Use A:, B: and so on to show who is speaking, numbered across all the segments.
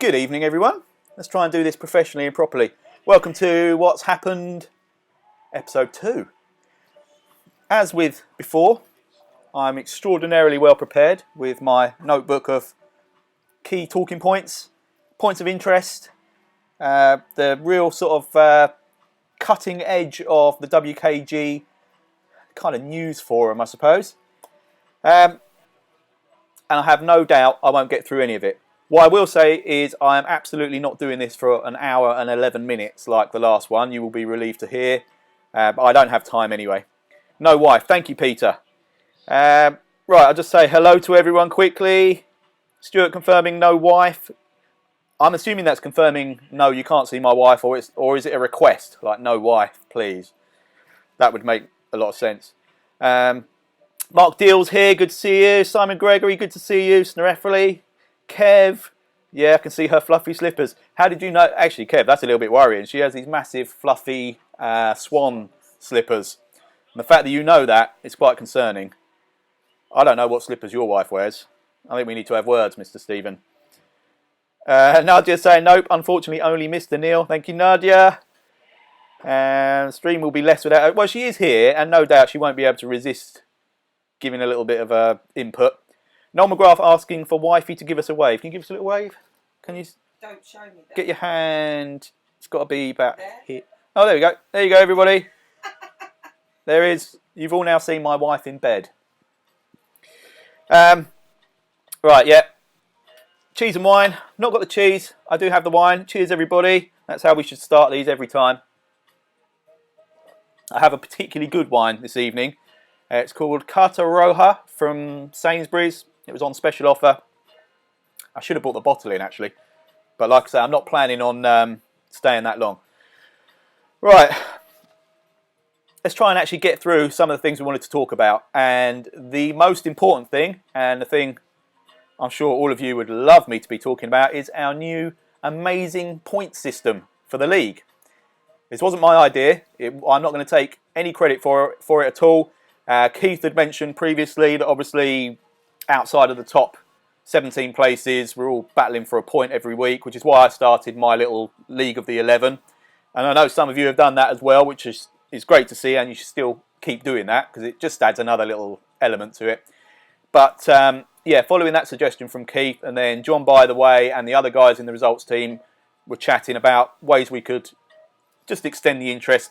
A: Good evening, everyone. Let's try and do this professionally and properly. Welcome to What's Happened, episode 2. As with before, I'm extraordinarily well prepared with my notebook of key talking points, points of interest, the real sort of cutting edge of the WKG kind of news forum, I suppose. And I have no doubt I won't get through any of it. What I will say is I am absolutely not doing this for an hour and 11 minutes like the last one. You will be relieved to hear. But I don't have time anyway. No wife. Thank you, Peter. Right, I'll just say hello to everyone quickly. Stuart confirming no wife. I'm assuming that's confirming no, you can't see my wife, or is it a request? Like, no wife, please. That would make a lot of sense. Mark Deals here, good to see you. Simon Gregory, good to see you. Snorefrily. Kev, yeah, I can see her fluffy slippers. How did you know? Actually, Kev, that's a little bit worrying. She has these massive, fluffy swan slippers. And the fact that you know that is quite concerning. I don't know what slippers your wife wears. I think we need to have words, Mr. Stephen. Nadia saying, nope, unfortunately only Mr. Neil. Thank you, Nadia. Stream will be less without her. Well, she is here, and no doubt she won't be able to resist giving a little bit of input. Noel McGrath asking for wifey to give us a wave. Can you give us a little wave? Can you?
B: Don't show me that.
A: Get your hand. It's got to be about here. Oh, there we go. There you go, everybody. There is. You've all now seen my wife in bed. Right, yeah. Cheese and wine. Not got the cheese. I do have the wine. Cheers, everybody. That's how we should start these every time. I have a particularly good wine this evening. It's called Carta Roja from Sainsbury's. It was on special offer. I should have brought the bottle in, actually. But like I say, I'm not planning on staying that long. Right. Let's try and actually get through some of the things we wanted to talk about. And the most important thing, and the thing I'm sure all of you would love me to be talking about, is our new amazing point system for the league. This wasn't my idea. I'm not going to take any credit for it at all. Keith had mentioned previously that obviously outside of the top 17 places, we're all battling for a point every week, which is why I started my little League of the 11. And I know some of you have done that as well, which is great to see, and you should still keep doing that because it just adds another little element to it. But yeah, following that suggestion from Keith, and then John, by the way, and the other guys in the results team were chatting about ways we could just extend the interest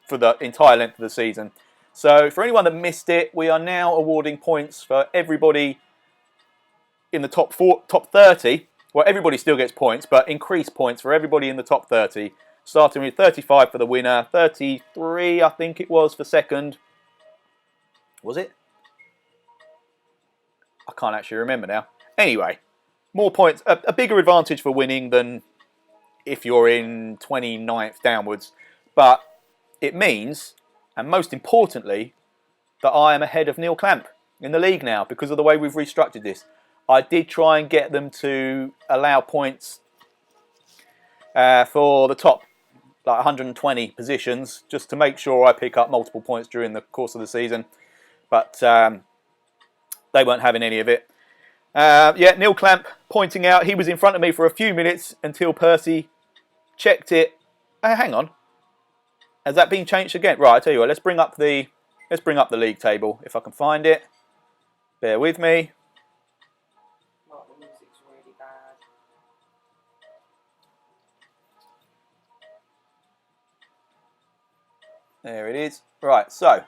A: for the entire length of the season. So for anyone that missed it, we are now awarding points for everybody in the top 30. Well, everybody still gets points, but increased points for everybody in the top 30. Starting with 35 for the winner, 33 I think it was for second. Was it? I can't actually remember now. Anyway, more points, a bigger advantage for winning than if you're in 29th downwards. But it means, and most importantly, that I am ahead of Neil Clamp in the league now because of the way we've restructured this. I did try and get them to allow points for the top like 120 positions just to make sure I pick up multiple points during the course of the season. But they weren't having any of it. Yeah, Neil Clamp pointing out he was in front of me for a few minutes until Percy checked it. Hang on. Has that been changed again? Right, I tell you what. Let's bring up the league table if I can find it. Bear with me.
B: Mark, the music's really bad.
A: There it is. Right, so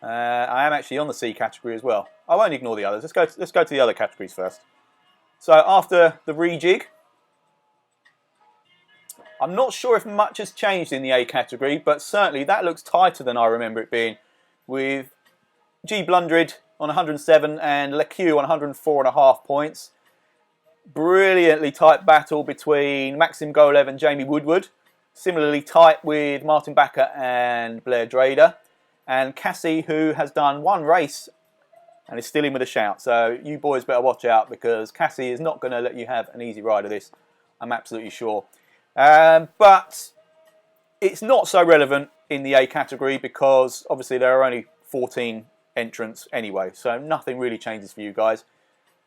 A: I am actually on the C category as well. I won't ignore the others. Let's go to the other categories first. So after the rejig, I'm not sure if much has changed in the A category, but certainly that looks tighter than I remember it being, with G Blundred on 107 and LeCue on 104.5 points. Brilliantly tight battle between Maxim Golev and Jamie Woodward. Similarly tight with Martin Bakker and Blair Drader. And Cassie, who has done one race and is still in with a shout. So you boys better watch out because Cassie is not going to let you have an easy ride of this. I'm absolutely sure. But it's not so relevant in the A category because obviously there are only 14 entrance anyway, so nothing really changes for you guys.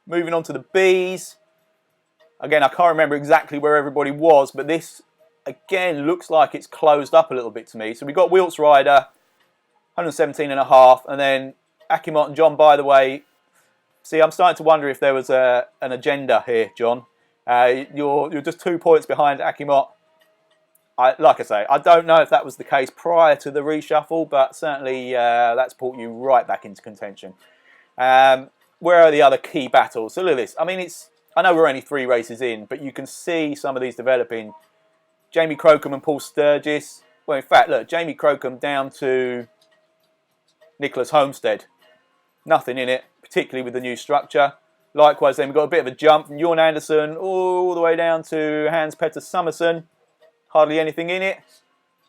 A: Moving on to the Bs. Again, I can't remember exactly where everybody was, but this again looks like it's closed up a little bit to me. So we've got Wilt's Rider, 117.5, and then Akimot and John, by the way. See, I'm starting to wonder if there was an agenda here, John. You're just 2 points behind Akimot. Like I say, I don't know if that was the case prior to the reshuffle, but certainly that's brought you right back into contention. Where are the other key battles? So look at this. I mean, I know we're only 3 races in, but you can see some of these developing. Jamie Crocombe and Paul Sturgis. Well, in fact, look, Jamie Crocombe down to Nicholas Homestead. Nothing in it, particularly with the new structure. Likewise, then we've got a bit of a jump from Jorn Anderson all the way down to Hans Petter Summerson. Hardly anything in it.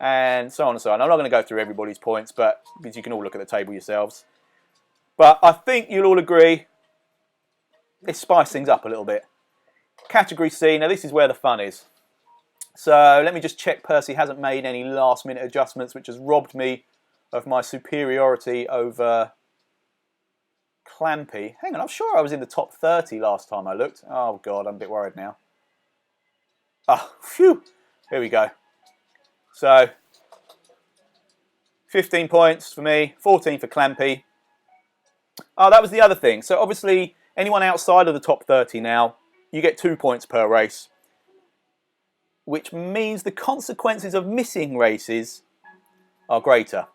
A: And so on and so on. I'm not going to go through everybody's points, but because you can all look at the table yourselves. But I think you'll all agree, let's spice things up a little bit. Category C, now this is where the fun is. So let me just check Percy hasn't made any last minute adjustments, which has robbed me of my superiority over Clampy. Hang on, I'm sure I was in the top 30 last time I looked. Oh God, I'm a bit worried now. Oh, phew. Here we go. So, 15 points for me, 14 for Clampy. Oh, that was the other thing. So obviously, anyone outside of the top 30 now, you get 2 points per race. Which means the consequences of missing races are greater.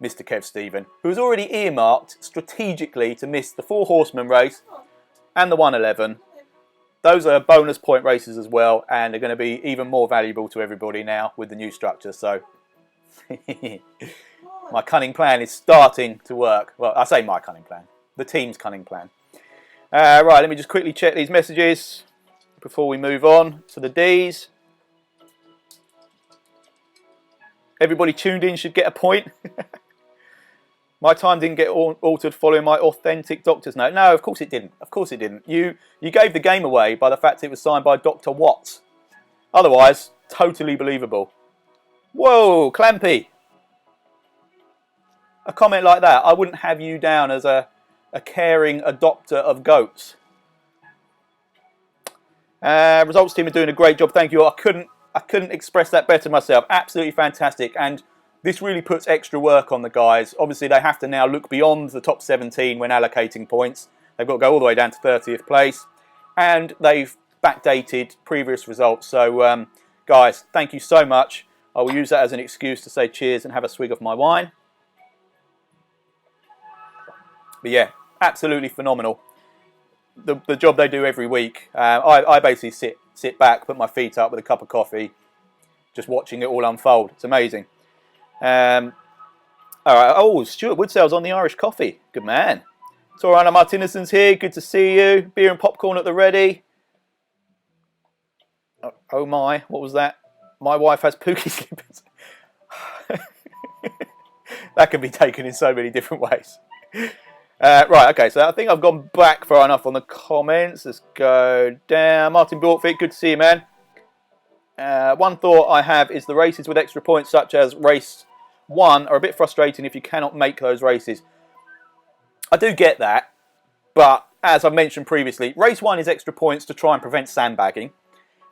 A: Mr. Kev Stephen, who's already earmarked strategically to miss the 4 Horsemen race and the 111. Those are bonus point races as well, and are going to be even more valuable to everybody now with the new structure. So, my cunning plan is starting to work. Well, I say my cunning plan. The team's cunning plan. Right, let me just quickly check these messages before we move on to the Ds. Everybody tuned in should get a point. My time didn't get altered following my authentic doctor's note. No, of course it didn't. Of course it didn't. You gave the game away by the fact it was signed by Dr. Watts. Otherwise, totally believable. Whoa, Clampy. A comment like that, I wouldn't have you down as a caring adopter of goats. Results team are doing a great job. Thank you. I couldn't express that better myself. Absolutely fantastic. And this really puts extra work on the guys. Obviously, they have to now look beyond the top 17 when allocating points. They've got to go all the way down to 30th place. And they've backdated previous results. So, guys, thank you so much. I will use that as an excuse to say cheers and have a swig of my wine. But yeah, absolutely phenomenal. The job they do every week. I basically sit back, put my feet up with a cup of coffee, just watching it all unfold. It's amazing. All right. Oh, Stuart Woodsail's on the Irish coffee. Good man. Torana Martinezon's here. Good to see you. Beer and popcorn at the ready. Oh my, what was that? My wife has pookie slippers. That can be taken in so many different ways. Right, okay, so I think I've gone back far enough on the comments. Let's go down. Martin Bortfit, good to see you, man. One thought I have is the races with extra points, such as race 1, are a bit frustrating if you cannot make those races. I do get that, but as I mentioned previously, race 1 is extra points to try and prevent sandbagging,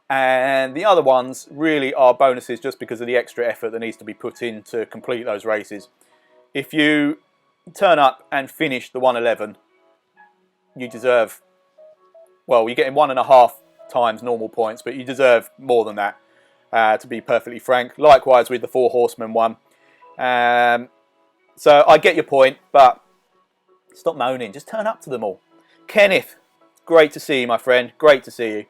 A: and the other ones really are bonuses just because of the extra effort that needs to be put in to complete those races. If you turn up and finish the 111, you deserve, well, you're getting 1.5 times normal points, but you deserve more than that, to be perfectly frank. Likewise with the 4 Horsemen one. So I get your point, but stop moaning. Just turn up to them all. Kenneth, great to see you, my friend. Great to see you.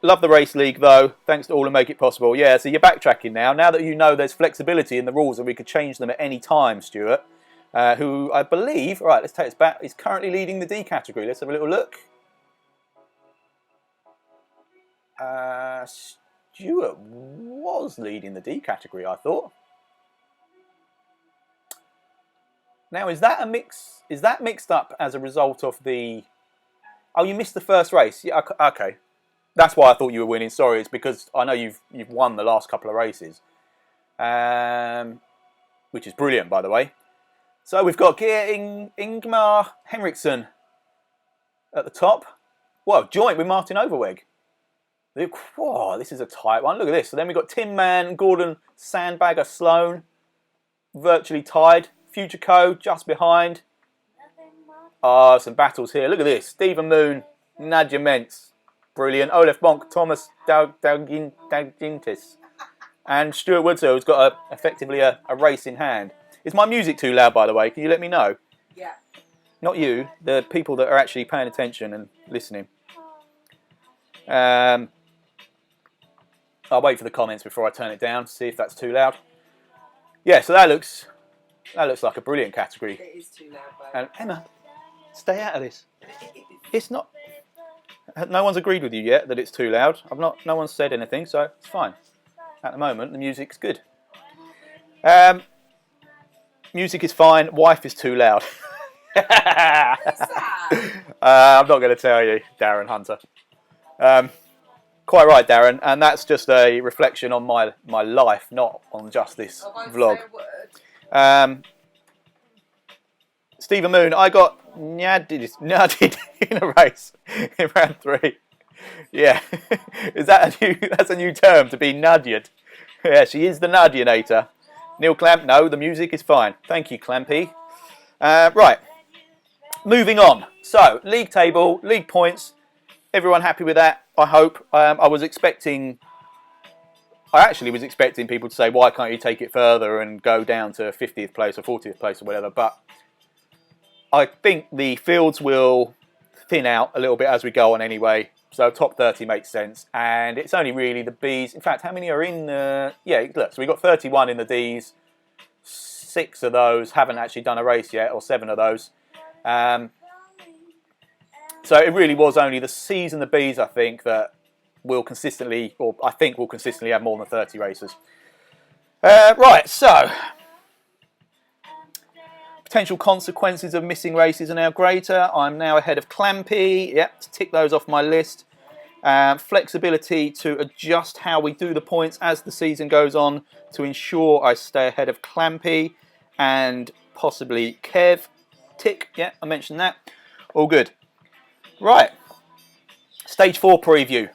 A: Love the race league, though. Thanks to all who make it possible. Yeah, so you're backtracking now. Now that you know there's flexibility in the rules and we could change them at any time, Stuart, who I believe, right, let's take this back, is currently leading the D category. Let's have a little look. Stuart was leading the D category, I thought. Now, is that a mix? Is that mixed up as a result of the? Oh, you missed the first race. Yeah, okay. That's why I thought you were winning. Sorry, it's because I know you've won the last couple of races, which is brilliant, by the way. So we've got Ingmar Henriksson at the top. Well, joint with Martin Overweg. Whoa, this is a tight one. Look at this. So then we've got Tin Man, Gordon Sandbagger Sloan, virtually tied. Future Co just behind. Oh, some battles here. Look at this. Stephen Moon, Nadia Mentz. Brilliant. Olaf Bonk, Thomas Daugintis. And Stuart Woodsill, who's got effectively a race in hand. Is my music too loud, by the way? Can you let me know?
B: Yeah.
A: Not you, the people that are actually paying attention and listening. I'll wait for the comments before I turn it down, see if that's too loud. Yeah, so that looks like a brilliant category.
B: It is too loud, babe.
A: And Emma, stay out of this. It's not. No one's agreed with you yet that it's too loud. No one's said anything, so it's fine. At the moment, the music's good. Music is fine. Wife is too loud.
B: What's that?
A: I'm not going to tell you, Darren Hunter. Quite right, Darren, and that's just a reflection on my life, not on just this vlog.
B: Say a word.
A: Stephen Moon, I got nutted in a race in round 3. Yeah, that's a new term, to be nudged. Yeah, she is the Nudgenator. Neil Clamp, no, the music is fine. Thank you, Clampy. Right, moving on. So, league table, league points. Everyone happy with that? I hope. I actually was expecting people to say, why can't you take it further and go down to 50th place or 40th place or whatever. But I think the fields will thin out a little bit as we go on anyway. So top 30 makes sense. And it's only really the Bs. In fact, how many are in? Yeah, look, so we've got 31 in the Ds. 6 of those haven't actually done a race yet, or 7 of those. So it really was only the Cs and the Bs, I think, that will consistently, or I think will consistently have more than 30 races. Right, so potential consequences of missing races are now greater. I'm now ahead of Clampy. Yep, to tick those off my list. Flexibility to adjust how we do the points as the season goes on to ensure I stay ahead of Clampy and possibly Kev. Tick, yeah, I mentioned that. All good. Right, stage 4 preview.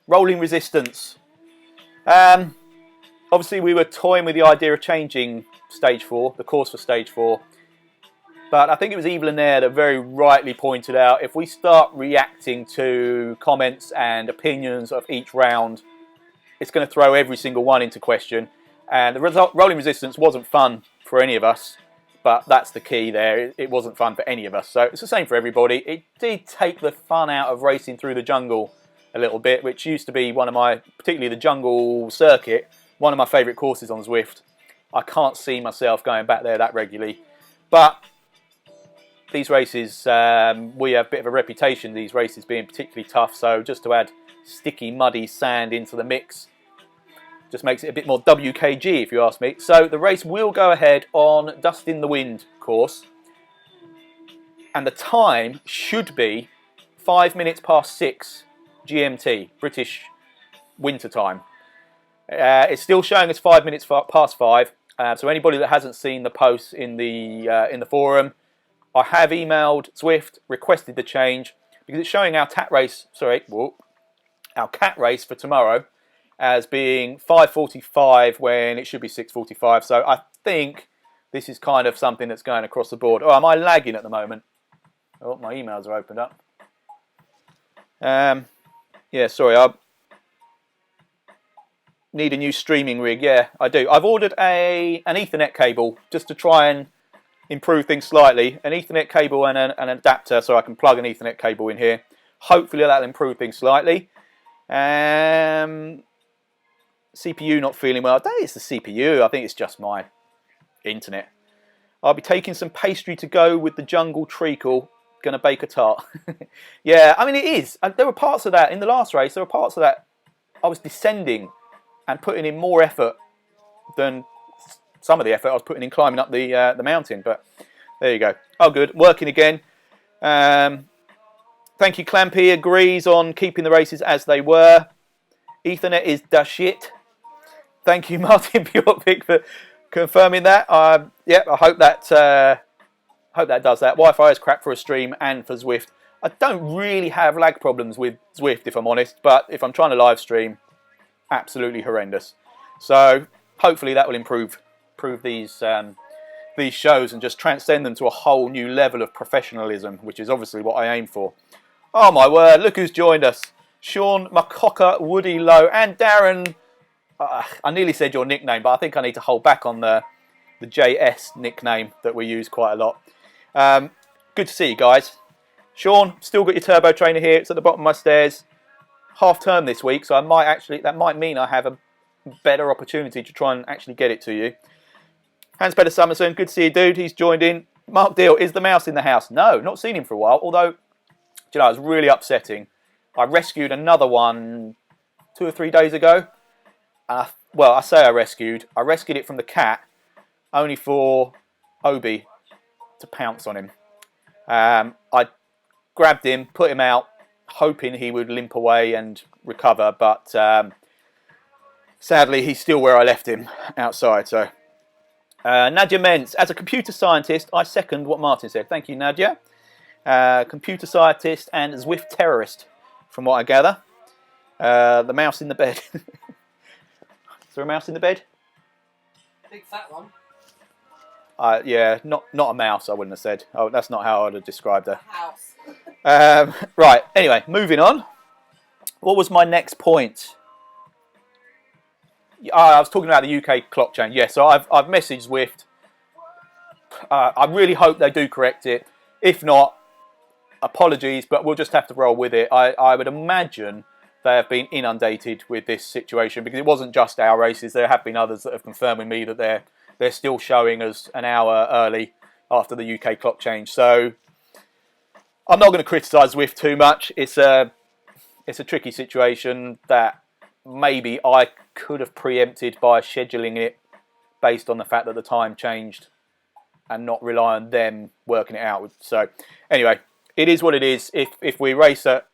A: Rolling resistance. Obviously we were toying with the idea of changing stage 4, the course for stage 4. But I think it was Evelyn there that very rightly pointed out, if we start reacting to comments and opinions of each round, it's going to throw every single one into question. And the result, rolling resistance wasn't fun for any of us, but that's the key there. It wasn't fun for any of us. So it's the same for everybody. It did take the fun out of racing through the jungle a little bit, which used to be one of my, particularly the jungle circuit, one of my favourite courses on Zwift. I can't see myself going back there that regularly. But these races, we have a bit of a reputation, these races being particularly tough, so just to add sticky, muddy sand into the mix just makes it a bit more WKG, if you ask me. So the race will go ahead on Dust in the Wind course, and the time should be 5 minutes past 6 GMT, British winter time. It's still showing us 5 minutes past 5, so anybody that hasn't seen the posts in the forum, I have emailed Zwift, requested the change, because it's showing our cat race for tomorrow as being 5:45 when it should be 6:45. So I think this is kind of something that's going across the board. Oh, am I lagging at the moment? Oh, my emails are opened up. Yeah, sorry, I need a new streaming rig. Yeah, I do. I've ordered an Ethernet cable just to try and improve things slightly. An Ethernet cable and an adapter so I can plug an Ethernet cable in here. Hopefully that'll improve things slightly. CPU not feeling well. I don't think it's the CPU. I think it's just my internet. I'll be taking some pastry to go with the jungle treacle. Gonna bake a tart. Yeah, I mean it is. There were parts of that in the last race. There were parts of that I was descending and putting in more effort than some of the effort I was putting in climbing up the mountain. But there you go. Oh, good. Working again. Thank you, Clampy. Agrees on keeping the races as they were. Ethernet is da shit. Thank you, Martin Bjorkvik, for confirming that. Yeah, I hope that Hope that does that. Wi-Fi is crap for a stream and for Zwift. I don't really have lag problems with Zwift, if I'm honest, but if I'm trying to live stream, absolutely horrendous. So hopefully that will improve these shows and just transcend them to a whole new level of professionalism, which is obviously what I aim for. Oh my word, look who's joined us. Sean, Macoca, Woody Lowe, and Darren. I nearly said your nickname, but I think I need to hold back on the JS nickname that we use quite a lot. Good to see you guys. Sean, still got your turbo trainer here. It's at the bottom of my stairs. Half term this week, so that might mean I have a better opportunity to try and actually get it to you. Hans-Peter Summerson, good to see you, dude. He's joined in. Mark Deal, is the mouse in the house? No, not seen him for a while, although, you know, it was really upsetting. I rescued another one 2 or 3 days ago. Well, I say I rescued it from the cat, only for Obi to pounce on him. I grabbed him, put him out, hoping he would limp away and recover, but sadly he's still where I left him, outside. So Nadia Mentz, as a computer scientist, I second what Martin said. Thank you, Nadia. Computer scientist and Zwift terrorist, from what I gather. The mouse in the bed. Is there a mouse in the bed?
B: Big fat one.
A: Yeah, not a mouse, I wouldn't have said. Oh, that's not how I would have described her.
B: House.
A: Right, anyway, moving on. What was my next point? I was talking about the UK clock change. Yeah, so I've messaged Zwift. I really hope they do correct it. If not, apologies, but we'll just have to roll with it. I would imagine they have been inundated with this situation, because it wasn't just our races. There have been others that have confirmed with me that they're still showing us an hour early after the UK clock change. So I'm not going to criticise Zwift too much. It's a tricky situation that maybe I could have preempted by scheduling it based on the fact that the time changed and not rely on them working it out. So anyway, it is what it is. If we race at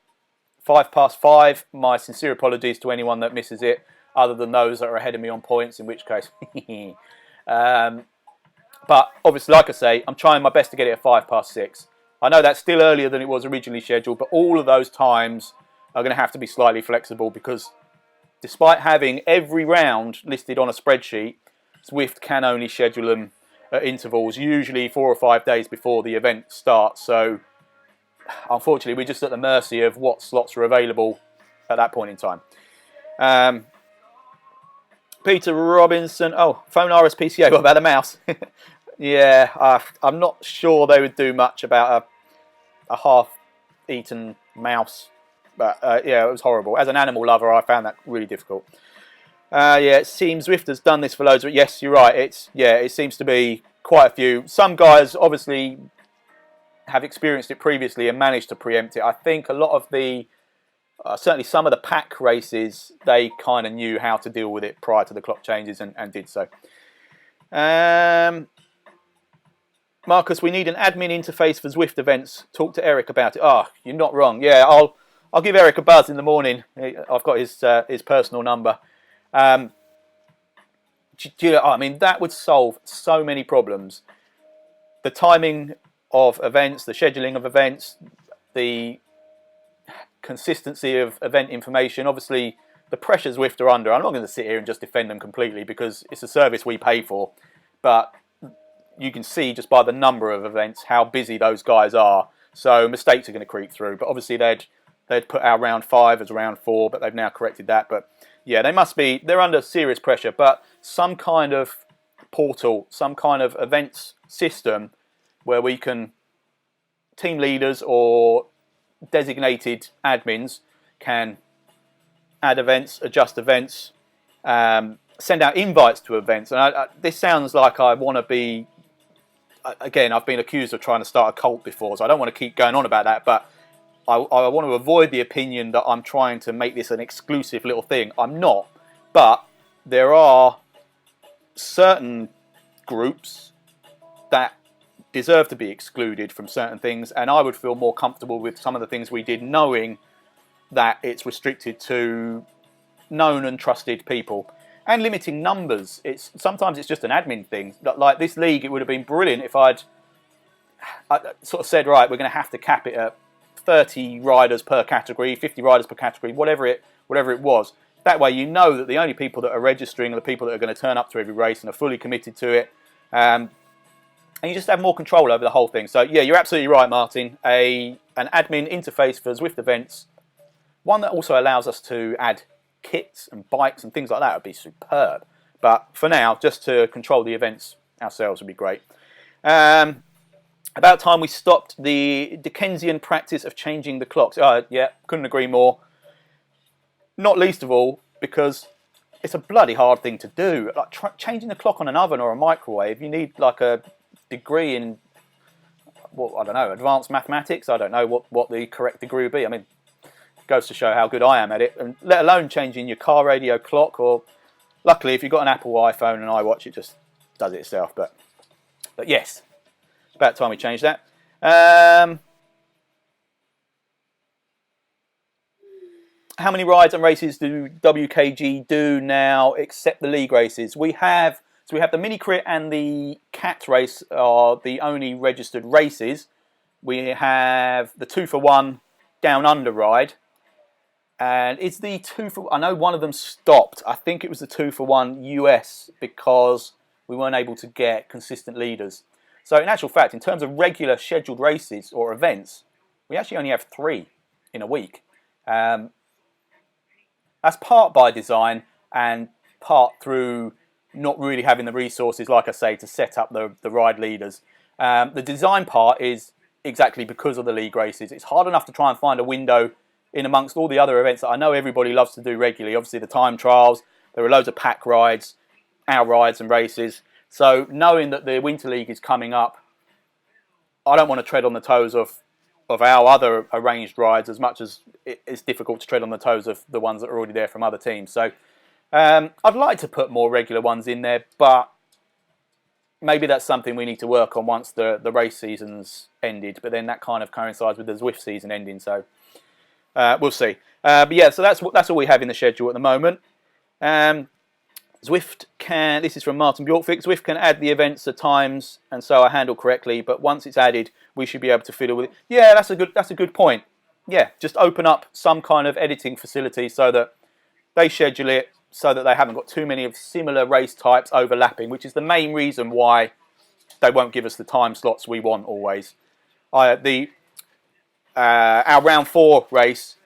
A: 5:05, my sincere apologies to anyone that misses it, other than those that are ahead of me on points, in which case. But obviously, like I say, I'm trying my best to get it at 6:05. I know that's still earlier than it was originally scheduled, but all of those times are going to have to be slightly flexible, because despite having every round listed on a spreadsheet, Zwift can only schedule them at intervals, usually 4 or 5 days before the event starts. So unfortunately, we're just at the mercy of what slots are available at that point in time. Peter Robinson, oh, phone RSPCA, what about the mouse? Yeah, I'm not sure they would do much about a half-eaten mouse. But yeah, it was horrible. As an animal lover, I found that really difficult. Yeah, it seems Zwift has done this for loads. But yes, you're right. It seems to be quite a few. Some guys obviously have experienced it previously and managed to preempt it. I think a lot of the, certainly some of the pack races, they kind of knew how to deal with it prior to the clock changes and did so. Marcus, we need an admin interface for Zwift events. Talk to Eric about it. Oh, you're not wrong. Yeah, I'll give Eric a buzz in the morning. I've got his personal number. I mean, that would solve so many problems. The timing of events, the scheduling of events, the consistency of event information. Obviously, the pressures Zwift are under. I'm not going to sit here and just defend them completely, because it's a service we pay for. But you can see just by the number of events how busy those guys are. So mistakes are going to creep through. But obviously they'd put our round 5 as round 4, but they've now corrected that. But yeah, they're under serious pressure. But some kind of portal, some kind of events system where we can, team leaders or designated admins can add events, adjust events, send out invites to events. And this sounds like I want to be, again, I've been accused of trying to start a cult before, so I don't want to keep going on about that, but I want to avoid the opinion that I'm trying to make this an exclusive little thing. I'm not, but there are certain groups that deserve to be excluded from certain things, and I would feel more comfortable with some of the things we did knowing that it's restricted to known and trusted people. And limiting numbers, sometimes it's just an admin thing. Like this league, it would have been brilliant if I'd sort of said, right, we're going to have to cap it at 30 riders per category, 50 riders per category, whatever it was. That way you know that the only people that are registering are the people that are going to turn up to every race and are fully committed to it. And you just have more control over the whole thing. So yeah, you're absolutely right, Martin. An admin interface for Zwift events, one that also allows us to add kits and bikes and things like that would be superb. But for now, just to control the events ourselves would be great. About time we stopped the Dickensian practice of changing the clocks. Yeah, couldn't agree more. Not least of all because it's a bloody hard thing to do. Like changing the clock on an oven or a microwave, you need like a degree in, well, I don't know, advanced mathematics. I don't know what the correct degree would be. I mean, it goes to show how good I am at it. And let alone changing your car radio clock, or luckily if you've got an Apple iPhone and iWatch, it just does it itself. But yes, it's about time we changed that. How many rides and races do WKG do now except the league races? We have the mini crit and the cat race are the only registered races. We have the 2-for-1 down under ride, and it's the 2-for. I know one of them stopped. I think it was the 2-for-1 US because we weren't able to get consistent leaders. So in actual fact, in terms of regular scheduled races or events, we actually only have 3 in a week. That's part by design and part through not really having the resources, like I say, to set up the ride leaders. The design part is exactly because of the league races. It's hard enough to try and find a window in amongst all the other events that I know everybody loves to do regularly. Obviously the time trials, there are loads of pack rides, our rides and races. So knowing that the Winter League is coming up, I don't want to tread on the toes of our other arranged rides as much as it's difficult to tread on the toes of the ones that are already there from other teams. So I'd like to put more regular ones in there, but maybe that's something we need to work on once the race season's ended. But then that kind of coincides with the Zwift season ending, so we'll see. But yeah, so that's all we have in the schedule at the moment. Zwift can, this is from Martin Bjorkvik, Zwift can add the events at times and so are handled correctly, but once it's added, we should be able to fiddle with it. Yeah, that's a good point. Yeah, just open up some kind of editing facility so that they schedule it so that they haven't got too many of similar race types overlapping, which is the main reason why they won't give us the time slots we want always. Our round 4 race,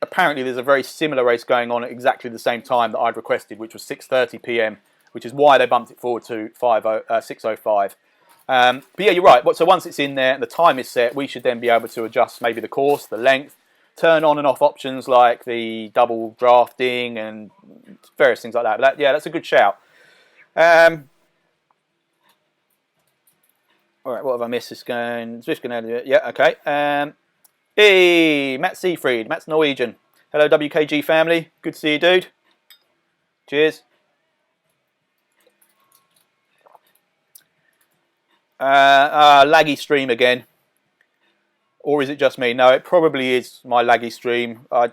A: apparently there's a very similar race going on at exactly the same time that I'd requested, which was 6:30 PM, which is why they bumped it forward to 6:05. But yeah, you're right. So once it's in there and the time is set, we should then be able to adjust maybe the course, the length, turn on and off options like the double drafting and various things like that. But yeah, that's a good shout. All right, what have I missed? Just going to yeah, okay. Hey, Matt Seafried, Matt's Norwegian. Hello, WKG family. Good to see you, dude. Cheers. Laggy stream again. Or is it just me? No, it probably is my laggy stream. I'm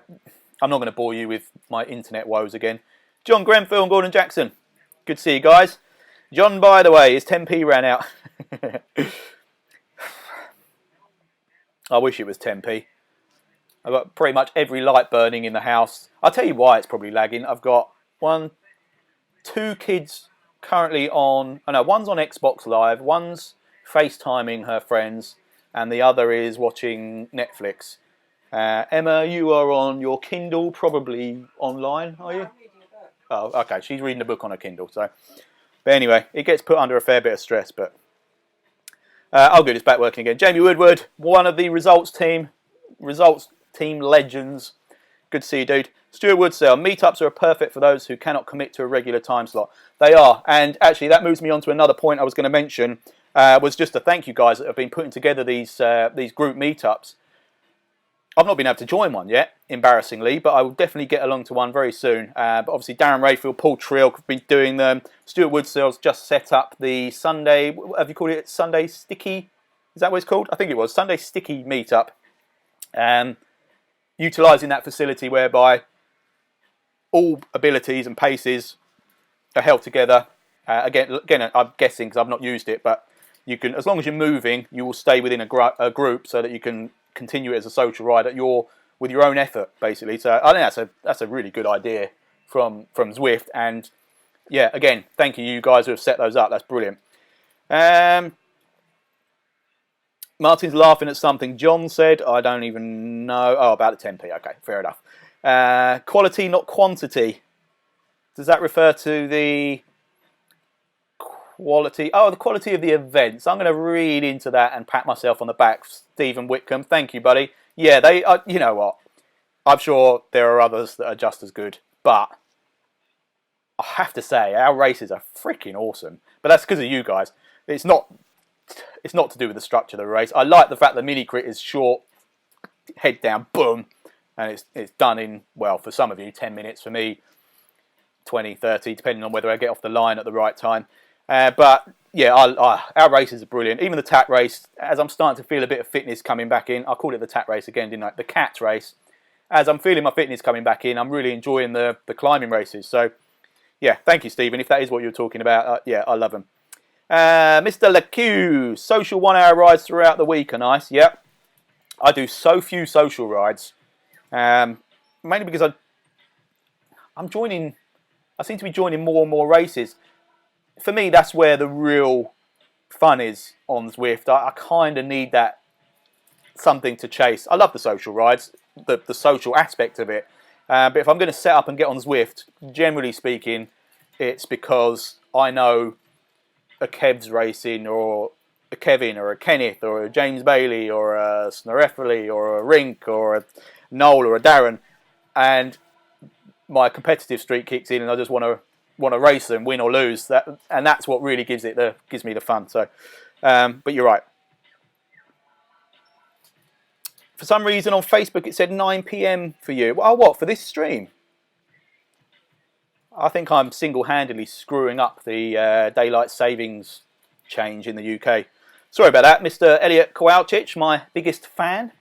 A: not going to bore you with my internet woes again. John Grenfell and Gordon Jackson. Good to see you guys. John, by the way, his 10p ran out. I wish it was 10p. I've got pretty much every light burning in the house. I'll tell you why it's probably lagging. I've got 2 kids currently on... Oh no, one's on Xbox Live, one's FaceTiming her friends, and the other is watching Netflix. Emma, you are on your Kindle, probably online, are you?
B: I'm reading a book.
A: Oh, okay. She's reading a book on her Kindle. So, but anyway, it gets put under a fair bit of stress. But oh, good, it's back working again. Jamie Woodward, one of the results team legends. Good to see you, dude. Stuart Woodsell, meetups are perfect for those who cannot commit to a regular time slot. They are, and actually that moves me on to another point I was going to mention. Was just to thank you guys that have been putting together these group meetups. I've not been able to join one yet, embarrassingly, but I will definitely get along to one very soon. But obviously Darren Rayfield, Paul Trill have been doing them. Stuart Woodsell's just set up the Sunday, what have you called it? Sunday Sticky? Is that what it's called? I think it was. Sunday Sticky meetup. Utilising that facility whereby all abilities and paces are held together. Again, I'm guessing because I've not used it, but you can, as long as you're moving, you will stay within a group so that you can continue it as a social ride with your own effort, basically. So I think that's a really good idea from Zwift. And yeah, again, thank you guys who have set those up. That's brilliant. Martin's laughing at something John said. I don't even know. Oh, about the 10p. Okay, fair enough. Quality, not quantity. Does that refer to the quality? Oh, the quality of the events. I'm going to read into that and pat myself on the back. Stephen Whitcomb, thank you, buddy. Yeah, they. You know what? I'm sure there are others that are just as good, but I have to say our races are freaking awesome. But that's because of you guys. It's not to do with the structure of the race. I like the fact the mini crit is short, head down, boom, and it's done in, well, for some of you, 10 minutes. For me, 20, 30, depending on whether I get off the line at the right time. But yeah, our races are brilliant. Even the TAC race, as I'm starting to feel a bit of fitness coming back in. I called it the TAC race again, didn't I? The CAT race. As I'm feeling my fitness coming back in, I'm really enjoying the climbing races. So yeah, thank you, Stephen. If that is what you're talking about, yeah, I love them. Mr. LeQ, social 1 hour rides throughout the week are nice. Yep, I do so few social rides, mainly because I seem to be joining more and more races. For me, that's where the real fun is on Zwift. I kind of need that something to chase. I love the social rides, the social aspect of it. But if I'm going to set up and get on Zwift, generally speaking, it's because I know a Kev's racing, or a Kevin, or a Kenneth, or a James Bailey, or a Snorefeli, or a Rink, or a Noel, or a Darren, and my competitive streak kicks in, and I just want to race them, win or lose. And that's what really gives me the fun. So, but you're right. For some reason on Facebook it said 9 PM for you. Oh, what, for this stream? I think I'm single-handedly screwing up the daylight savings change in the UK. Sorry about that, Mr. Elliot Kowalczyk, my biggest fan.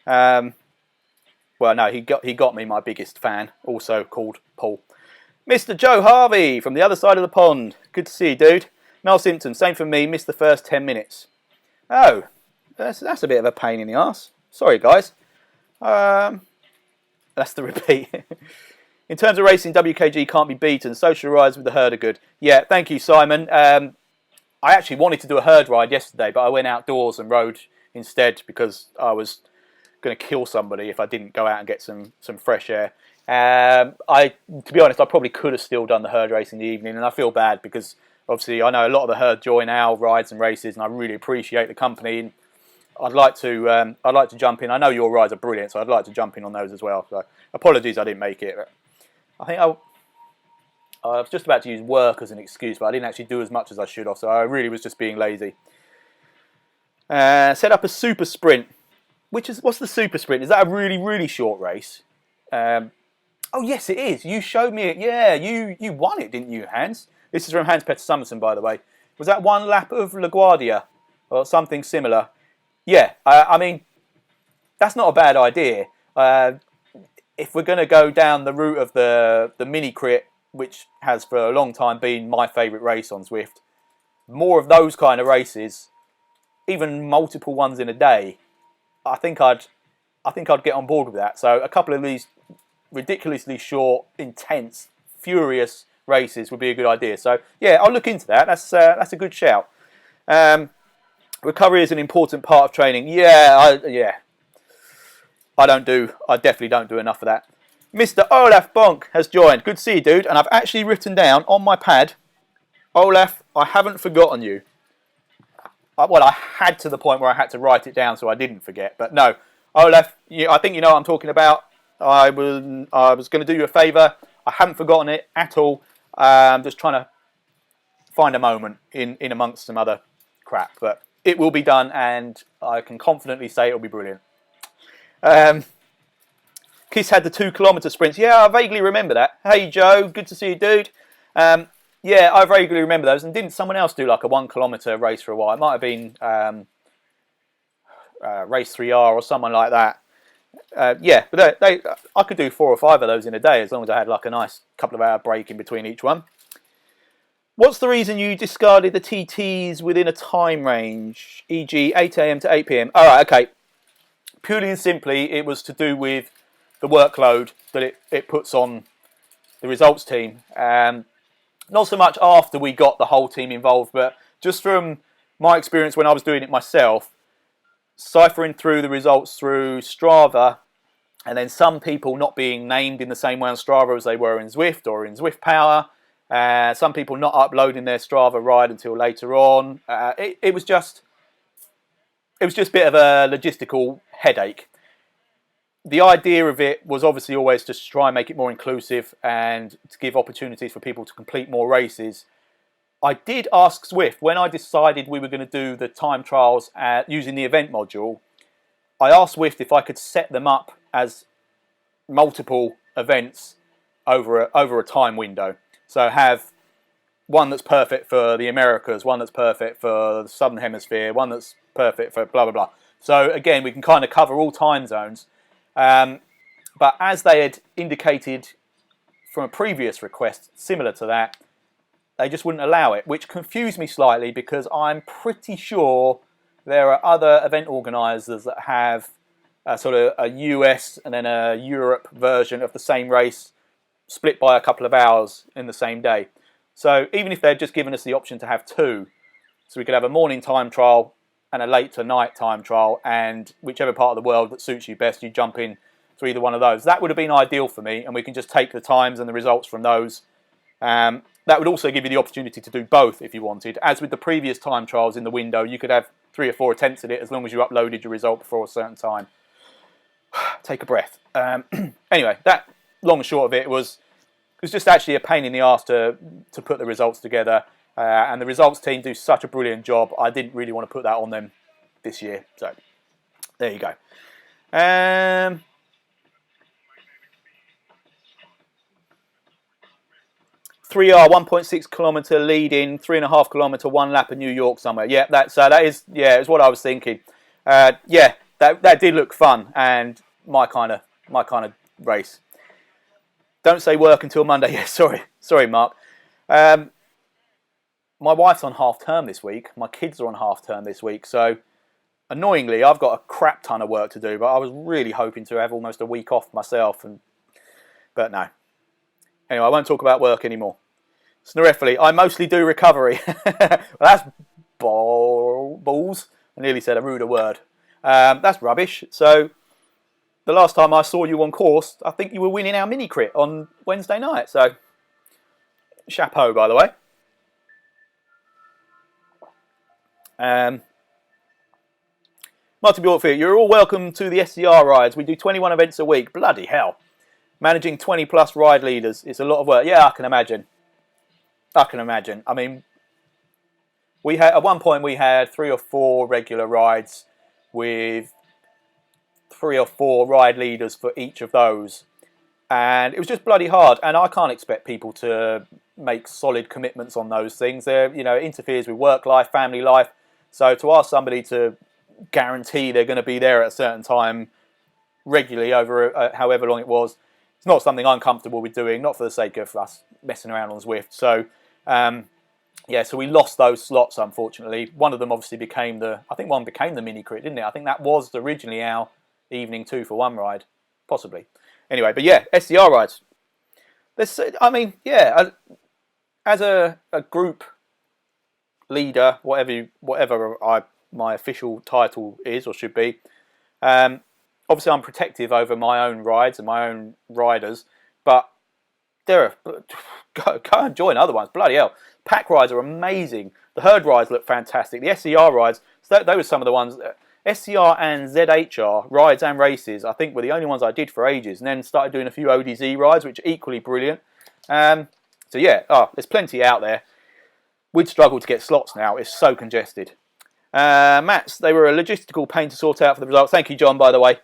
A: Well, no, he got me my biggest fan, also called Paul. Mr. Joe Harvey from the other side of the pond. Good to see you, dude. No symptoms. Same for me. Missed the first 10 minutes. Oh, that's a bit of a pain in the arse. Sorry, guys. That's the repeat. In terms of racing, WKG can't be beaten. Social rides with the herd are good. Yeah, thank you, Simon. I actually wanted to do a herd ride yesterday, but I went outdoors and rode instead because I was going to kill somebody if I didn't go out and get some fresh air. To be honest, I probably could have still done the herd race in the evening, and I feel bad because obviously I know a lot of the herd join our rides and races, and I really appreciate the company. And I'd like to jump in. I know your rides are brilliant, so I'd like to jump in on those as well. So apologies I didn't make it. I think I was just about to use work as an excuse, but I didn't actually do as much as I should have, so I really was just being lazy. Set up a super sprint. What's the super sprint? Is that a really, really short race? Oh, yes, it is. You showed me it. Yeah, you won it, didn't you, Hans? This is from Hans-Petter Summerson, by the way. Was that one lap of LaGuardia or something similar? Yeah, I mean, that's not a bad idea. If we're going to go down the route of the mini crit, which has for a long time been my favourite race on Zwift, more of those kind of races, even multiple ones in a day, I think I'd get on board with that. So a couple of these ridiculously short, intense, furious races would be a good idea. So yeah, I'll look into that. That's a good shout. Recovery is an important part of training. I definitely don't do enough of that. Mr. Olaf Bonk has joined. Good to see you, dude. And I've actually written down on my pad, Olaf, I haven't forgotten you. Well, I had to the point where I had to write it down so I didn't forget. But no, Olaf, I think you know what I'm talking about. I was going to do you a favour. I haven't forgotten it at all. I'm just trying to find a moment in amongst some other crap. But it will be done, and I can confidently say it'll be brilliant. Kiss had the 2 kilometre sprints. Yeah, I vaguely remember that. Hey, Joe, good to see you, dude. Yeah, I vaguely remember those. And didn't someone else do like a 1 kilometre race for a while? It might have been Race 3R or someone like that. Yeah, but I could do 4 or 5 of those in a day as long as I had like a nice couple of hour break in between each one. What's the reason you discarded the TTs within a time range, e.g. 8 AM to 8 PM? All right, okay. Purely and simply, it was to do with the workload that it puts on the results team. Not so much after we got the whole team involved, but just from my experience when I was doing it myself, ciphering through the results through Strava, and then some people not being named in the same way on Strava as they were in Zwift or in Zwift Power, some people not uploading their Strava ride until later on. It was just a bit of a logistical headache. The idea of it was obviously always to try and make it more inclusive and to give opportunities for people to complete more races. I did ask Zwift, when I decided we were going to do the time trials using the event module, I asked Zwift if I could set them up as multiple events over a time window. So have one that's perfect for the Americas, one that's perfect for the Southern Hemisphere, one that's perfect for blah, blah, blah. So again, we can kind of cover all time zones. But as they had indicated from a previous request similar to that, they just wouldn't allow it, which confused me slightly because I'm pretty sure there are other event organisers that have sort of a US and then a Europe version of the same race split by a couple of hours in the same day. So even if they'd just given us the option to have two, so we could have a morning time trial and a late to night time trial, and whichever part of the world that suits you best, you jump in to either one of those. That would have been ideal for me, and we can just take the times and the results from those. That would also give you the opportunity to do both if you wanted. As with the previous time trials in the window, you could have 3 or 4 attempts at it as long as you uploaded your result before a certain time. Take a breath. Anyway, that long and short of it was just actually a pain in the arse to put the results together. And the results team do such a brilliant job. I didn't really want to put that on them this year. So there you go. 3R, 1.6 kilometre lead in, 3.5 kilometre, 1 lap of New York somewhere. Yeah, that is what I was thinking. Yeah, that did look fun and my kind of race. Don't say work until Monday. Yeah, sorry, Mark. My wife's on half term this week. My kids are on half term this week. So annoyingly, I've got a crap ton of work to do. But I was really hoping to have almost a week off myself, but no. Anyway, I won't talk about work anymore. Snorefully, I mostly do recovery. Well, that's balls. I nearly said a ruder word. That's rubbish. So the last time I saw you on course, I think you were winning our mini crit on Wednesday night. So chapeau, by the way. Martin Bjorkfield, you're all welcome to the SCR rides. We do 21 events a week. Bloody hell. Managing 20 plus ride leaders is a lot of work. Yeah, I can imagine. I mean, at one point we had 3 or 4 regular rides with 3 or 4 ride leaders for each of those. And it was just bloody hard. And I can't expect people to make solid commitments on those things. It interferes with work life, family life. So to ask somebody to guarantee they're going to be there at a certain time regularly over however long it was, it's not something I'm comfortable with doing, not for the sake of us messing around on Zwift. So, so we lost those slots, unfortunately. One of them obviously became the mini crit, didn't it? I think that was originally our evening 2-for-1 ride, possibly. Anyway, but yeah, SCR rides. As a group leader, whatever my official title is or should be, obviously I'm protective over my own rides and my own riders, but go and join other ones. Bloody hell, pack rides are amazing. The herd rides look fantastic. The SCR rides, those were some of the ones. SCR and ZHR rides and races, I think, were the only ones I did for ages, and then started doing a few ODZ rides, which are equally brilliant. There's plenty out there. We'd struggle to get slots now. It's so congested. Mats, they were a logistical pain to sort out for the results. Thank you, John, by the way.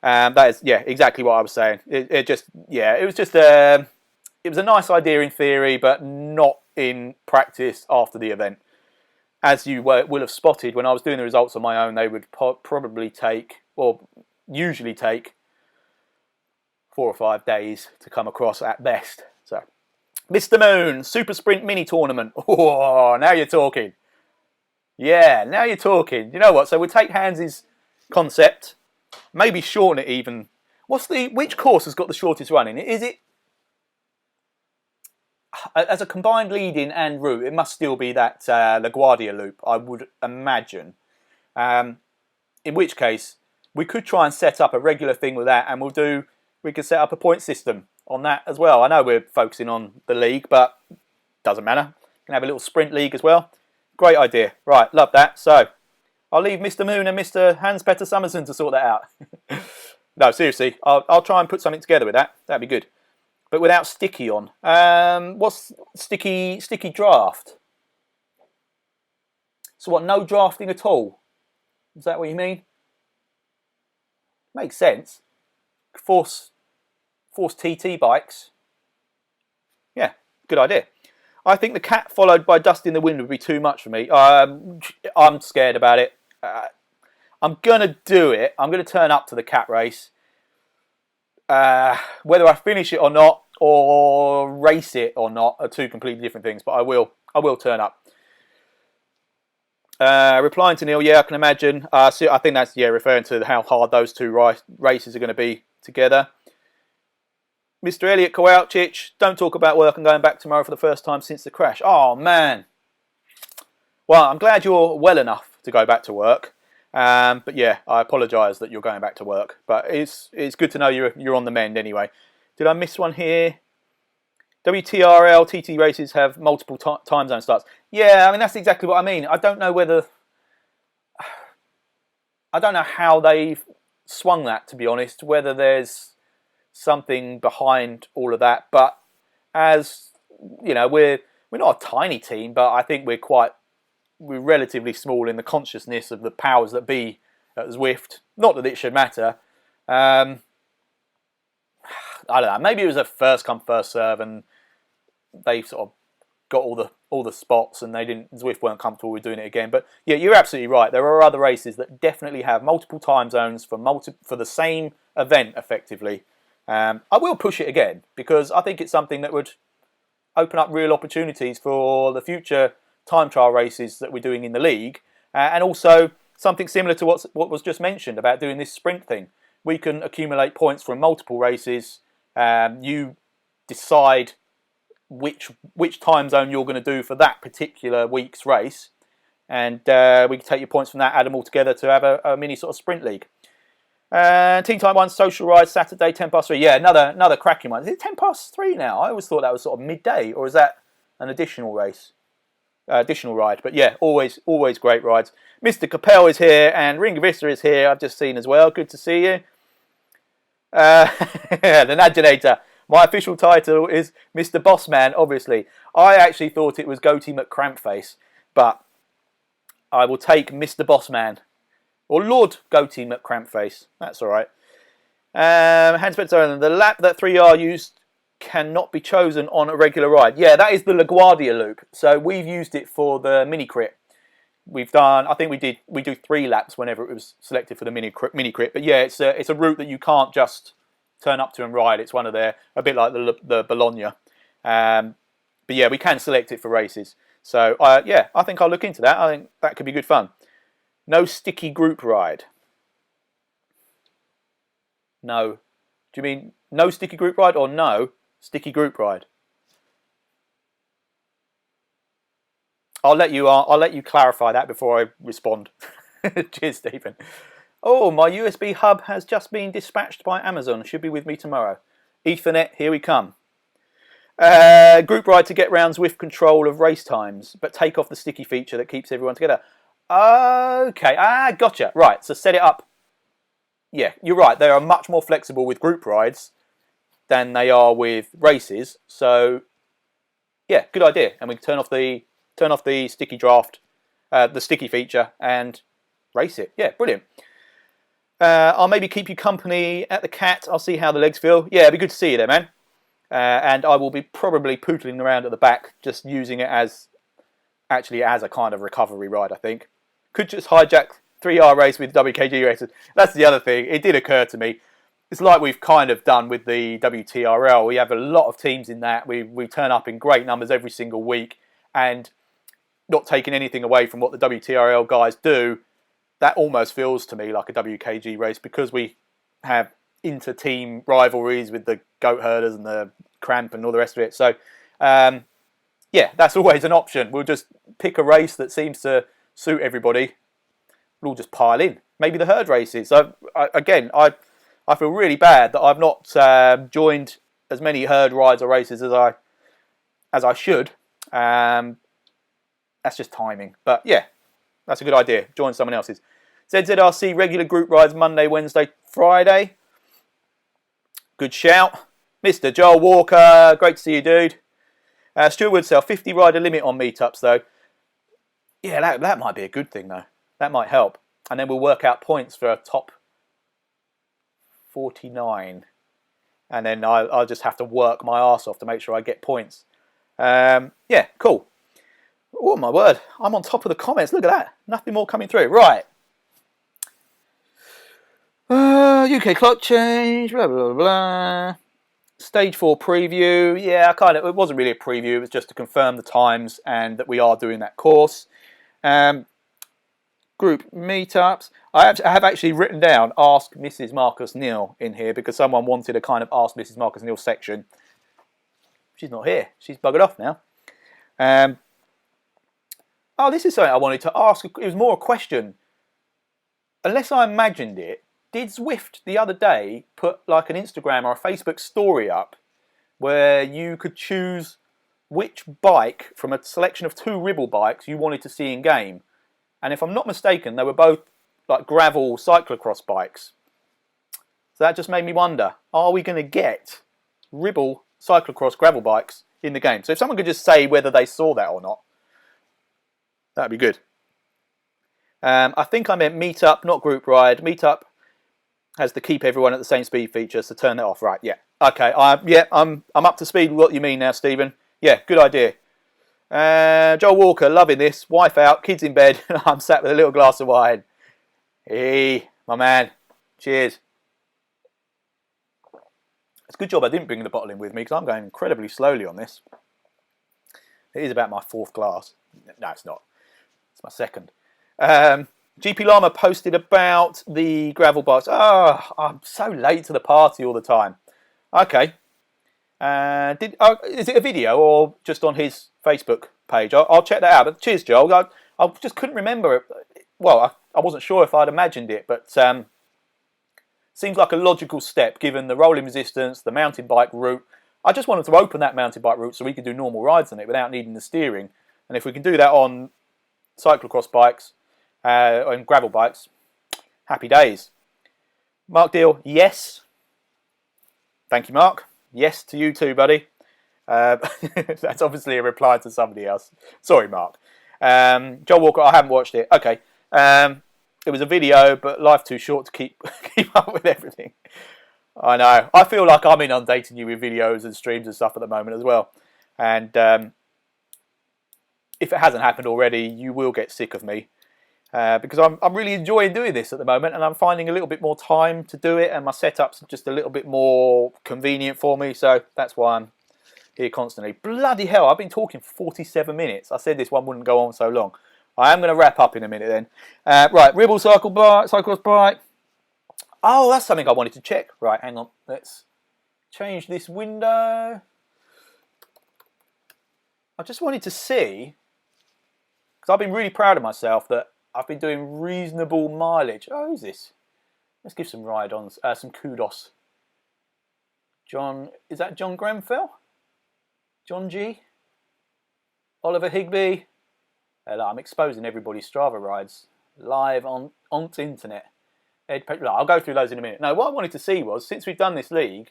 A: That is, exactly what I was saying. It was a nice idea in theory, but not in practice after the event. As you will have spotted, when I was doing the results on my own, they would usually take 4 or 5 days to come across at best. So, Mr. Moon, Super Sprint Mini Tournament. Oh, now you're talking. Yeah, now you're talking. You know what? So we'll take Hans's concept, maybe shorten it even. Which course has got the shortest running? Is it, as a combined lead-in and route, it must still be that LaGuardia loop, I would imagine. In which case, we could try and set up a regular thing with that, and we could set up a point system on that as well. I know we're focusing on the league, but doesn't matter. We can have a little sprint league as well. Great idea. Right, love that. So, I'll leave Mr. Moon and Mr. Hans-Petter Summerson to sort that out. No, seriously, I'll try and put something together with that. That'd be good. But without sticky on. What's sticky draft? So what, no drafting at all? Is that what you mean? Makes sense. Force TT bikes. Yeah, good idea. I think the cat followed by dust in the wind would be too much for me. I'm scared about it. I'm going to do it. I'm going to turn up to the cat race. Whether I finish it or not, or race it or not, are two completely different things. But I will turn up. Replying to Neil, yeah, I can imagine. I think that's referring to how hard those two races are going to be together. Mr. Elliot Kowalczyk, don't talk about work. I'm going back tomorrow for the first time since the crash. Oh, man. Well, I'm glad you're well enough to go back to work. But yeah, I apologise that you're going back to work. But it's good to know you're on the mend anyway. Did I miss one here? WTRL TT races have multiple time zone starts. Yeah, I mean, that's exactly what I mean. I don't know how they've swung that, to be honest, whether there's something behind all of that. But as you know, we're not a tiny team, but I think we're relatively small in the consciousness of the powers that be at Zwift. Not that it should matter. I don't know. Maybe it was a first come first serve, and they sort of got all the spots, and Zwift weren't comfortable with doing it again. But yeah, you're absolutely right. There are other races that definitely have multiple time zones for the same event, effectively. I will push it again because I think it's something that would open up real opportunities for the future time trial races that we're doing in the league, and also something similar to what was just mentioned about doing this sprint thing. We can accumulate points from multiple races. You decide which time zone you're going to do for that particular week's race, and we can take your points from that, add them all together to have a mini sort of sprint league. Team Type 1 social ride Saturday 10 past 3. Yeah, another cracking one. Is it 10 past 3 now? I always thought that was sort of midday, or is that an additional race? Additional ride. But yeah, always great rides. Mr. Capel is here, and Ring Vista is here. I've just seen as well. Good to see you. The Naginator. My official title is Mr. Bossman, obviously. I actually thought it was Goatee McCrampface, but I will take Mr. Bossman. Or Lord Goatee McCrampface. That's all right. Hans Spencer, the lap that 3R used cannot be chosen on a regular ride. Yeah, that is the LaGuardia loop. So we've used it for the mini crit. We've done, I think we do 3 laps whenever it was selected for the mini crit. But yeah, it's a route that you can't just turn up to and ride. It's one of their, a bit like the Bologna. But yeah, we can select it for races. So yeah, I think I'll look into that. I think that could be good fun. No sticky group ride. No. Do you mean no sticky group ride or no sticky group ride? I'll let you clarify that before I respond. Cheers, Stephen. Oh, my USB hub has just been dispatched by Amazon. Should be with me tomorrow. Ethernet, here we come. Group ride to get round Zwift control of race times, but take off the sticky feature that keeps everyone together. Okay, gotcha. Right, so set it up. Yeah, you're right. They are much more flexible with group rides than they are with races. So, yeah, good idea. And we can turn off the sticky draft, the sticky feature, and race it. Yeah, brilliant. I'll maybe keep you company at the cat. I'll see how the legs feel. Yeah, it'd be good to see you there, man. And I will be probably pootling around at the back, just using it as a kind of recovery ride, I think. Could just hijack 3R race with WKG races. That's the other thing. It did occur to me. it's like we've kind of done with the WTRL. We have a lot of teams in that. We turn up in great numbers every single week, and not taking anything away from what the WTRL guys do, that almost feels to me like a WKG race, because we have inter-team rivalries with the goat herders and the cramp and all the rest of it. So, yeah, that's always an option. We'll just pick a race that seems to suit everybody. We'll all just pile in. Maybe the herd races. So, I feel really bad that I've not joined as many herd rides or races as I should. That's just timing. But yeah, that's a good idea. Join someone else's. ZZRC regular group rides Monday, Wednesday, Friday. Good shout. Mr. Joel Walker, great to see you, dude. Stuart Woodsell, 50 rider limit on meetups though. Yeah, that might be a good thing though. That might help. And then we'll work out points for a top 49. And then I'll just have to work my arse off to make sure I get points. Yeah, cool. Oh my word, I'm on top of the comments. Look at that. Nothing more coming through. Right. UK clock change, blah, blah, blah. Stage 4 preview. Yeah, it wasn't really a preview. It was just to confirm the times and that we are doing that course. Group meetups. I have actually written down Ask Mrs. Marcus Neal in here because someone wanted a kind of Ask Mrs. Marcus Neal section. She's not here. She's buggered off now. Oh, this is something I wanted to ask. It was more a question. Unless I imagined it, did Zwift the other day put like an Instagram or a Facebook story up where you could choose which bike from a selection of 2 Ribble bikes you wanted to see in game? And if I'm not mistaken, they were both like gravel cyclocross bikes. So that just made me wonder, are we going to get Ribble cyclocross gravel bikes in the game? So if someone could just say whether they saw that or not, that'd be good. I think I meant meetup, not group ride. Meetup has the keep everyone at the same speed feature, so turn that off. Right, yeah. Okay, I'm up to speed with what you mean now, Stephen. Yeah, good idea. Joel Walker, loving this. Wife out, kids in bed, and I'm sat with a little glass of wine. Hey, my man. Cheers. It's a good job I didn't bring the bottle in with me because I'm going incredibly slowly on this. It is about my 4th glass. No, it's not. It's my 2nd. GP Llama posted about the gravel bikes. Oh, I'm so late to the party all the time. Okay. Is it a video or just on his Facebook page? I'll check that out. But cheers, Joel. I just couldn't remember it. Well, I wasn't sure if I'd imagined it, but seems like a logical step given the rolling resistance, the mountain bike route. I just wanted to open that mountain bike route so we could do normal rides on it without needing the steering. And if we can do that on cyclocross bikes and gravel bikes, happy days. Mark Deal, yes. Thank you, Mark. Yes to you too, buddy. That's obviously a reply to somebody else. Sorry, Mark. Joel Walker, I haven't watched it. Okay. It was a video, but life too short to keep up with everything. I know. I feel like I'm inundating you with videos and streams and stuff at the moment as well. And if it hasn't happened already, you will get sick of me. Because I'm really enjoying doing this at the moment, and I'm finding a little bit more time to do it, and my setup's just a little bit more convenient for me, so that's why I'm here constantly. Bloody hell, I've been talking for 47 minutes. I said this one wouldn't go on so long. I am going to wrap up in a minute then. Right, Ribble cyclocross bike. Oh, that's something I wanted to check. Right, hang on. Let's change this window. I just wanted to see, because I've been really proud of myself that I've been doing reasonable mileage. Oh, who's this? Let's give some ride-ons, some kudos. John, is that John Grenfell? John G? Oliver Higby? I'm exposing everybody's Strava rides live on the internet. I'll go through those in a minute. No, what I wanted to see was, since we've done this league,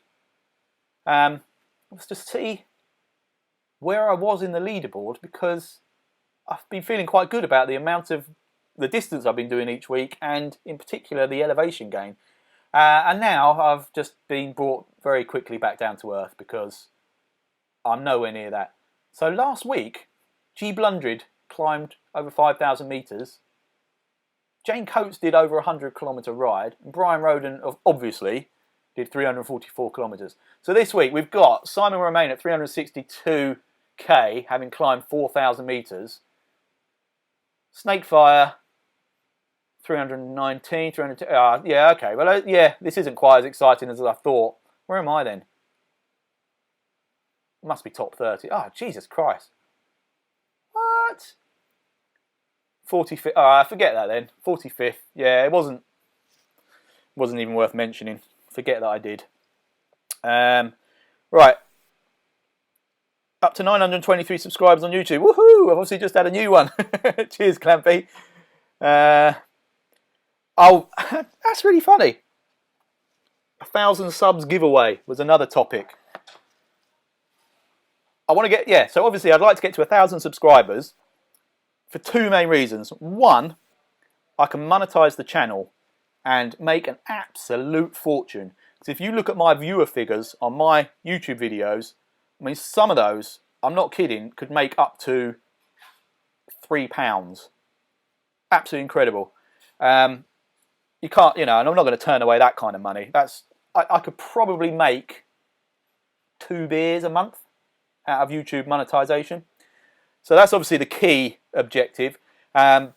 A: was to see where I was in the leaderboard, because I've been feeling quite good about the distance I've been doing each week, and in particular the elevation gain. And now I've just been brought very quickly back down to earth because I'm nowhere near that. So last week, G. Blundred climbed over 5,000 metres. Jane Coates did over a 100-kilometre ride. And Brian Roden, obviously, did 344 kilometres. So this week we've got Simon Romain at 362k, having climbed 4,000 metres. Snakefire 319, 300. Yeah, okay. Well, yeah, this isn't quite as exciting as I thought. Where am I then? Must be top 30. Oh, Jesus Christ. What? 45th. Oh, forget that then. 45th. Yeah, it wasn't even worth mentioning. Forget that I did. Right. Up to 923 subscribers on YouTube. Woohoo! I've obviously just had a new one. Cheers, Clampy. Oh, that's really funny. 1,000 subs giveaway was another topic. I want to get, yeah, so obviously I'd like to get to 1,000 subscribers for two main reasons. One, I can monetize the channel and make an absolute fortune. Because if you look at my viewer figures on my YouTube videos, I mean, some of those, I'm not kidding, could make up to £3. Absolutely incredible. You can't, you know, and I'm not going to turn away that kind of money. That's, I could probably make 2 beers a month out of YouTube monetization. So that's obviously the key objective. The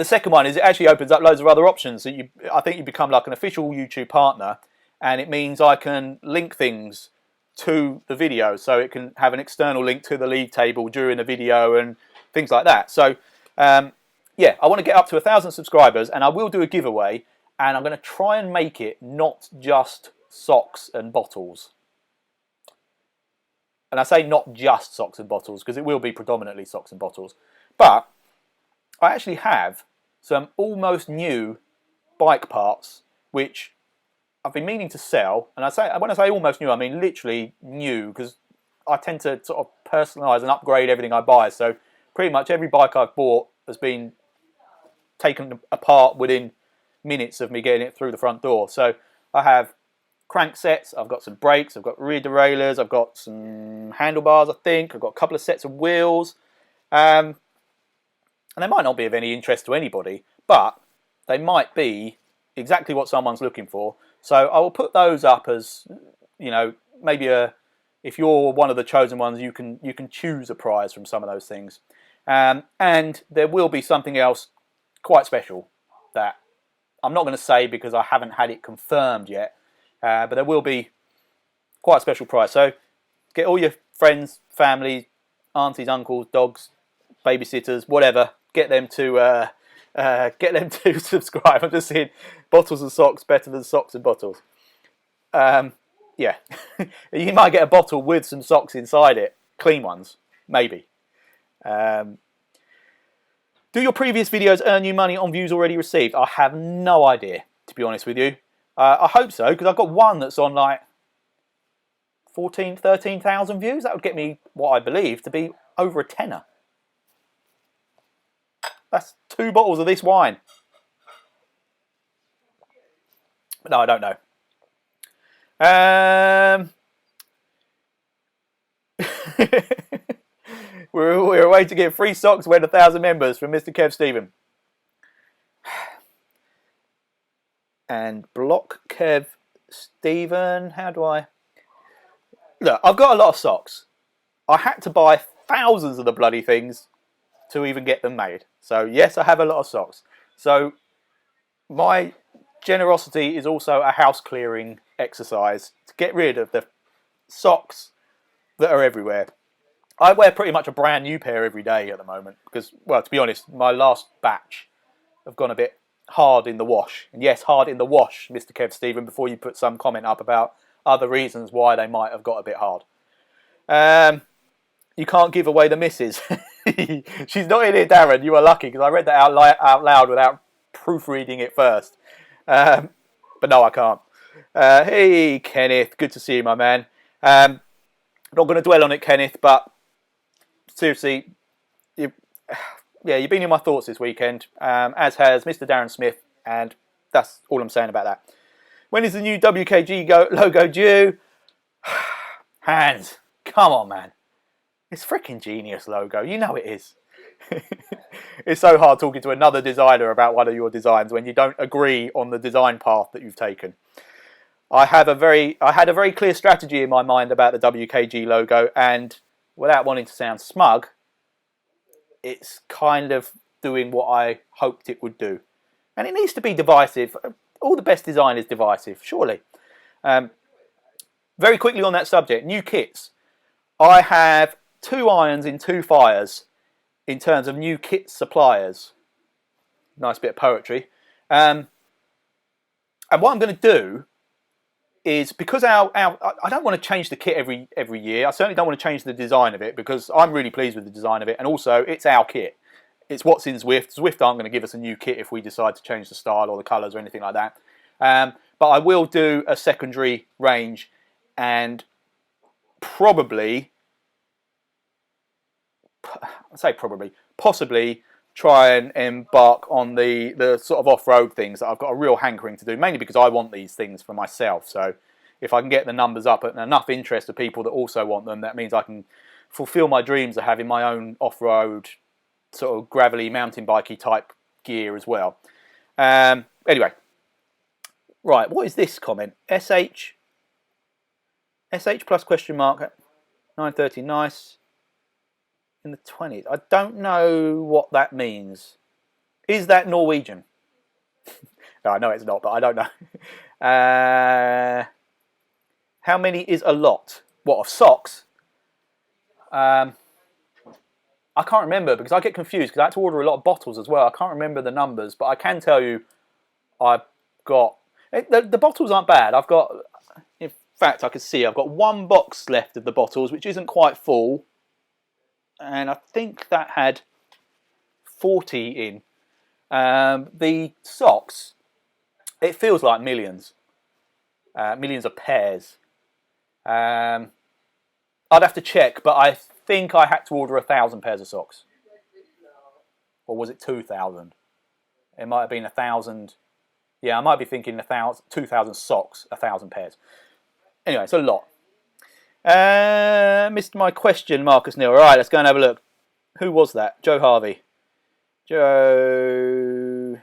A: second one is it actually opens up loads of other options. So I think you become like an official YouTube partner, and it means I can link things to the video. So it can have an external link to the league table during the video and things like that. So yeah, I want to get up to 1,000 subscribers, and I will do a giveaway, and I'm going to try and make it not just socks and bottles. And I say not just socks and bottles because it will be predominantly socks and bottles. But I actually have some almost new bike parts which I've been meaning to sell. And when I say almost new, I mean literally new, because I tend to sort of personalise and upgrade everything I buy. So pretty much every bike I've bought has been taken apart within minutes of me getting it through the front door. So I have crank sets, I've got some brakes, I've got rear derailleurs, I've got some handlebars, I think, I've got a couple of sets of wheels, and they might not be of any interest to anybody, but they might be exactly what someone's looking for. So I will put those up as, you know, maybe if you're one of the chosen ones, you can choose a prize from some of those things. And there will be something else quite special that I'm not going to say because I haven't had it confirmed yet, but there will be quite a special prize. So get all your friends, family, aunties, uncles, dogs, babysitters, whatever. Get them to subscribe. I'm just saying, bottles and socks better than socks and bottles. Yeah, you might get a bottle with some socks inside it, clean ones, maybe. Do your previous videos earn you money on views already received? I have no idea, to be honest with you. I hope so, because I've got one that's on like 13,000 views. That would get me what I believe to be over a tenner. That's 2 bottles of this wine. But no, I don't know. We're away to get free socks when 1,000 members from Mr. Kev Stephen. And block Kev Stephen. How do I... Look, I've got a lot of socks. I had to buy thousands of the bloody things to even get them made. So yes, I have a lot of socks. So my generosity is also a house clearing exercise to get rid of the socks that are everywhere. I wear pretty much a brand new pair every day at the moment because, well, to be honest, my last batch have gone a bit hard in the wash. And yes, hard in the wash, Mr. Kev Stephen, before you put some comment up about other reasons why they might have got a bit hard. You can't give away the missus. She's not in here, Darren. You are lucky because I read that out loud without proofreading it first. But no, I can't. Hey, Kenneth. Good to see you, my man. I'm not going to dwell on it, Kenneth, but seriously, you've been in my thoughts this weekend, as has Mr. Darren Smith, and that's all I'm saying about that. When is the new WKG logo due? Hands, come on, man. It's freaking genius logo. You know it is. It's so hard talking to another designer about one of your designs when you don't agree on the design path that you've taken. I had a very clear strategy in my mind about the WKG logo, and without wanting to sound smug, it's kind of doing what I hoped it would do. And it needs to be divisive. All the best design is divisive, surely. Very quickly on that subject, new kits. I have 2 irons in 2 fires in terms of new kit suppliers. Nice bit of poetry. And what I'm going to do is, because I don't want to change the kit every year. I certainly don't want to change the design of it, because I'm really pleased with the design of it, and also it's our kit. It's what's in Zwift. Zwift aren't going to give us a new kit if we decide to change the style or the colours or anything like that. But I will do a secondary range, and possibly try and embark on the sort of off-road things that I've got a real hankering to do, mainly because I want these things for myself. So if I can get the numbers up and enough interest of people that also want them, that means I can fulfill my dreams of having my own off-road sort of gravelly mountain bikey type gear as well. Anyway, right, what is this comment? SH plus question mark 930, nice. In the 20s. I don't know what that means. Is that Norwegian? No, I know it's not, but I don't know. How many is a lot? What, of socks? I can't remember, because I get confused, because I had to order a lot of bottles as well. I can't remember the numbers, but I can tell you I've got... The bottles aren't bad. I've got... In fact, I can see I've got 1 box left of the bottles, which isn't quite full. And I think that had 40 in. The socks, it feels like millions. Millions of pairs. I'd have to check, but I think I had to order 1,000 pairs of socks. Or was it 2,000? It might have been 1,000. Yeah, I might be thinking 2,000 socks, 1,000 pairs. Anyway, it's a lot. Missed my question, Marcus Neal. All right, let's go and have a look. Who was that? Joe Harvey. Joe.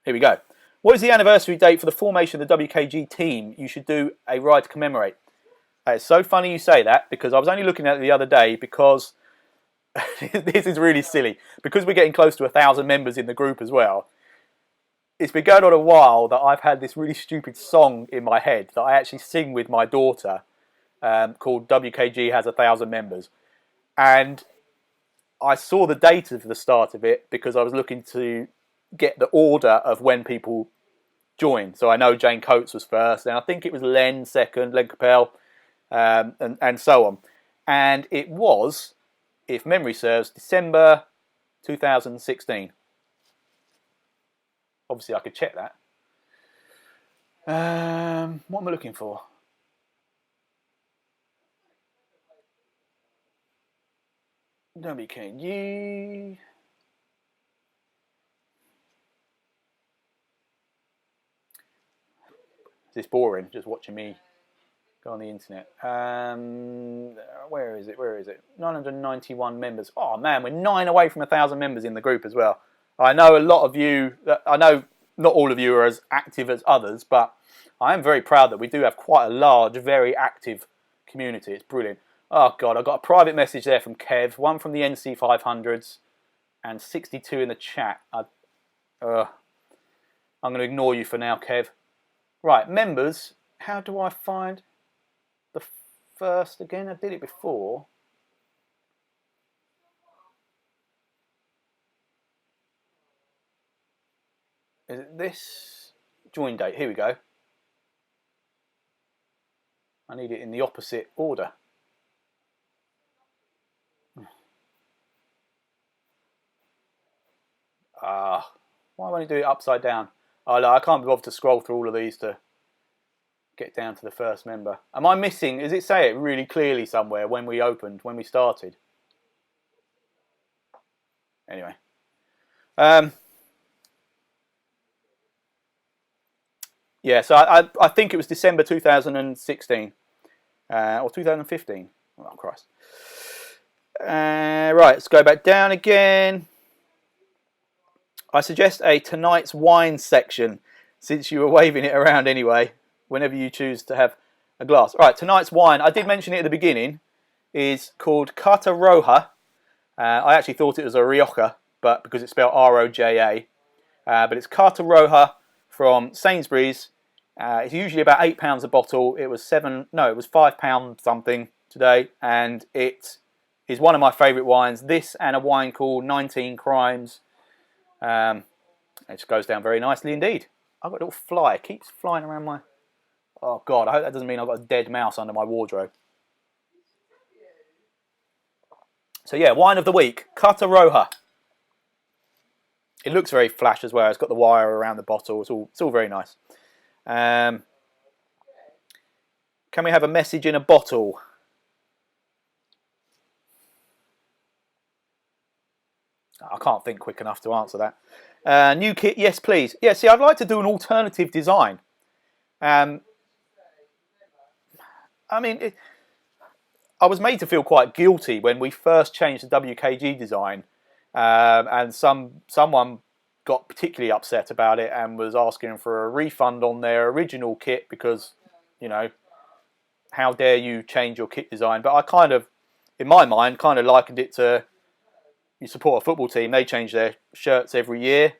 A: Here we go. What is the anniversary date for the formation of the WKG team? You should do a ride to commemorate. It's so funny you say that, because I was only looking at it the other day, because this is really silly. Because we're getting close to 1,000 members in the group as well. It's been going on a while that I've had this really stupid song in my head that I actually sing with my daughter, called WKG Has 1,000 Members. And I saw the date of the start of it because I was looking to get the order of when people joined. So I know Jane Coates was first, and I think it was Len second, Len Capel, and so on. And it was, if memory serves, December 2016. Obviously, I could check that. What am I looking for? WKG. Is this boring? Just watching me go on the internet. Where is it? 991 members. Oh man, we're 9 away from 1,000 members in the group as well. I know a lot of you, I know not all of you are as active as others, but I am very proud that we do have quite a large, very active community. It's brilliant. Oh God, I got a private message there from Kev, one from the NC 500s, and 62 in the chat. I'm going to ignore you for now, Kev. Right, members, how do I find the first again? I did it before. Is it this? Join date, here we go. I need it in the opposite order. Why won't I do it upside down? Oh, no, I can't be bothered to scroll through all of these to get down to the first member. Am I missing, does it say it really clearly somewhere when we opened, when we started? Anyway. Yeah, so I think it was December 2016. Or 2015. Oh, Christ. Right, let's go back down again. I suggest a tonight's wine section. since you were waving it around anyway, whenever you choose to have a glass. All right, tonight's wine, I did mention it at the beginning, is called Carta Roja. I actually thought it was a Rioja, but because it's spelled R-O-J-A. But it's Carta Roja from Sainsbury's. It's usually about £8 a bottle. It was £5 something today, and it is one of my favourite wines. This and a wine called 19 Crimes. It just goes down very nicely indeed. I've got a little fly. It keeps flying around my... Oh, God, I hope that doesn't mean I've got a dead mouse under my wardrobe. So, yeah, wine of the week. Carta Roja. It looks very flash as well. It's got the wire around the bottle. It's all very nice. Can we have a message in a bottle? I can't think quick enough to answer that. New kit, yes please. Yeah, see, I'd like to do an alternative design. I mean, I was made to feel quite guilty when we first changed the WKG design, and someone got particularly upset about it and was asking for a refund on their original kit because, you know, how dare you change your kit design? But I kind of, in my mind, kind of likened it to, you support a football team, they change their shirts every year.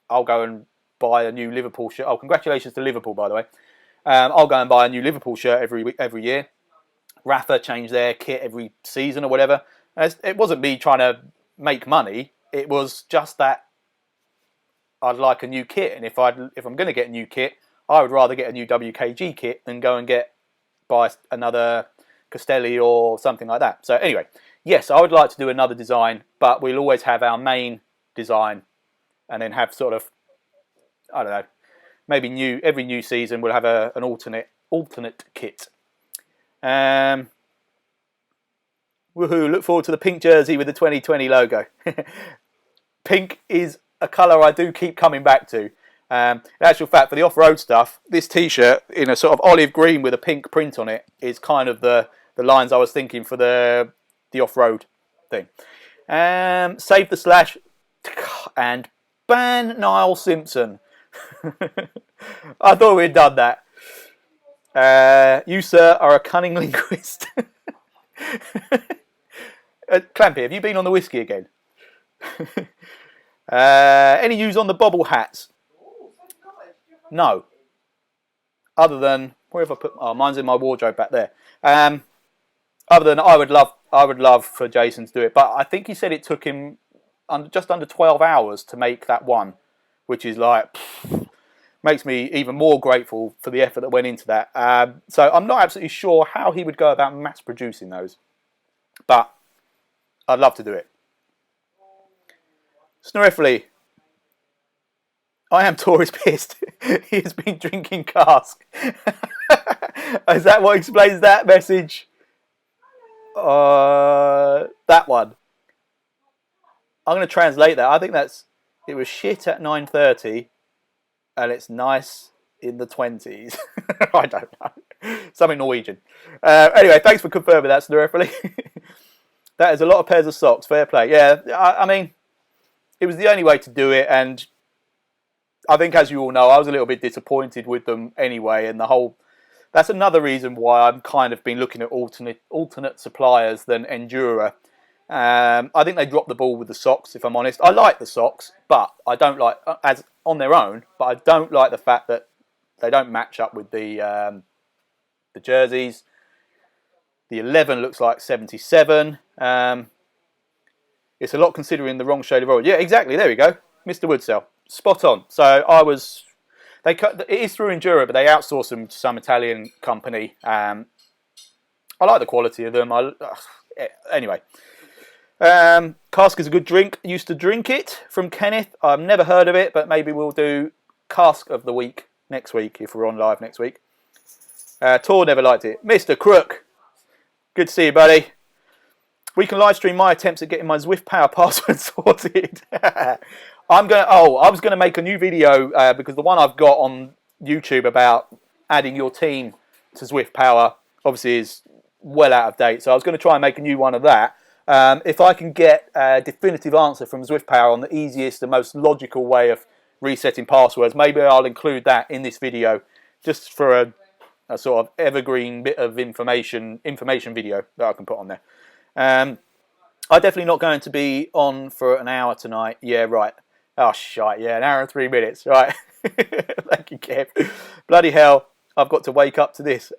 A: I'll go and buy a new Liverpool shirt. Oh, congratulations to Liverpool, by the way. I'll go and buy a new Liverpool shirt every year. Rafa change their kit every season or whatever. And it wasn't me trying to make money. It was just that I'd like a new kit, and if I'm going to get a new kit, I would rather get a new WKG kit than go and buy another Castelli or something like that. So anyway, yes, I would like to do another design, but we'll always have our main design, and then have sort of, I don't know, maybe every new season we'll have an alternate kit. Woohoo! Look forward to the pink jersey with the 2020 logo. Pink is a colour I do keep coming back to. In actual fact, for the off-road stuff, this t-shirt in a sort of olive green with a pink print on it is kind of the lines I was thinking for the off-road thing. Save the slash and ban Niall Simpson. I thought we'd done that. You, sir, are a cunning linguist. Clampy, have you been on the whiskey again? Any news on the bobble hats? No. Other than, where have I put? Oh, mine's in my wardrobe back there. Other than I would love for Jason to do it, but I think he said it took him just under 12 hours to make that one, which is like, makes me even more grateful for the effort that went into that. So I'm not absolutely sure how he would go about mass producing those, but I'd love to do it. Snorefully, I am tourist pissed. He has been drinking cask. Is that what explains that message? That one. I'm going to translate that. I think it was shit at 9:30 and it's nice in the 20s. I don't know. Something Norwegian. Anyway, thanks for confirming that, Snorefully. That is a lot of pairs of socks. Fair play. Yeah, I mean, it was the only way to do it, and I think, as you all know, I was a little bit disappointed with them anyway, and that's another reason why I'm kind of been looking at alternate suppliers than Endura. I think they dropped the ball with the socks, if I'm honest. I like the socks, but I don't like, as on their own, but I don't like the fact that they don't match up with the jerseys. The 11 looks like 77. It's a lot considering the wrong shade of orange. Yeah, exactly. There we go. Mr. Woodsell. Spot on. So it is through Endura, but they outsource them to some Italian company. I like the quality of them. Anyway. Cask is a good drink. Used to drink it from Kenneth. I've never heard of it, but maybe we'll do Cask of the Week next week if we're on live next week. Tor never liked it. Mr. Crook. Good to see you, buddy. We can live stream my attempts at getting my Zwift Power password sorted. I was going to make a new video because the one I've got on YouTube about adding your team to Zwift Power obviously is well out of date. So I was going to try and make a new one of that. If I can get a definitive answer from Zwift Power on the easiest and most logical way of resetting passwords. Maybe I'll include that in this video, just for a sort of evergreen bit of information video that I can put on there. I'm definitely not going to be on for an hour tonight. Yeah, right. Oh, shite. Yeah, an hour and 3 minutes. Right. Thank you, Kev. Bloody hell, I've got to wake up to this.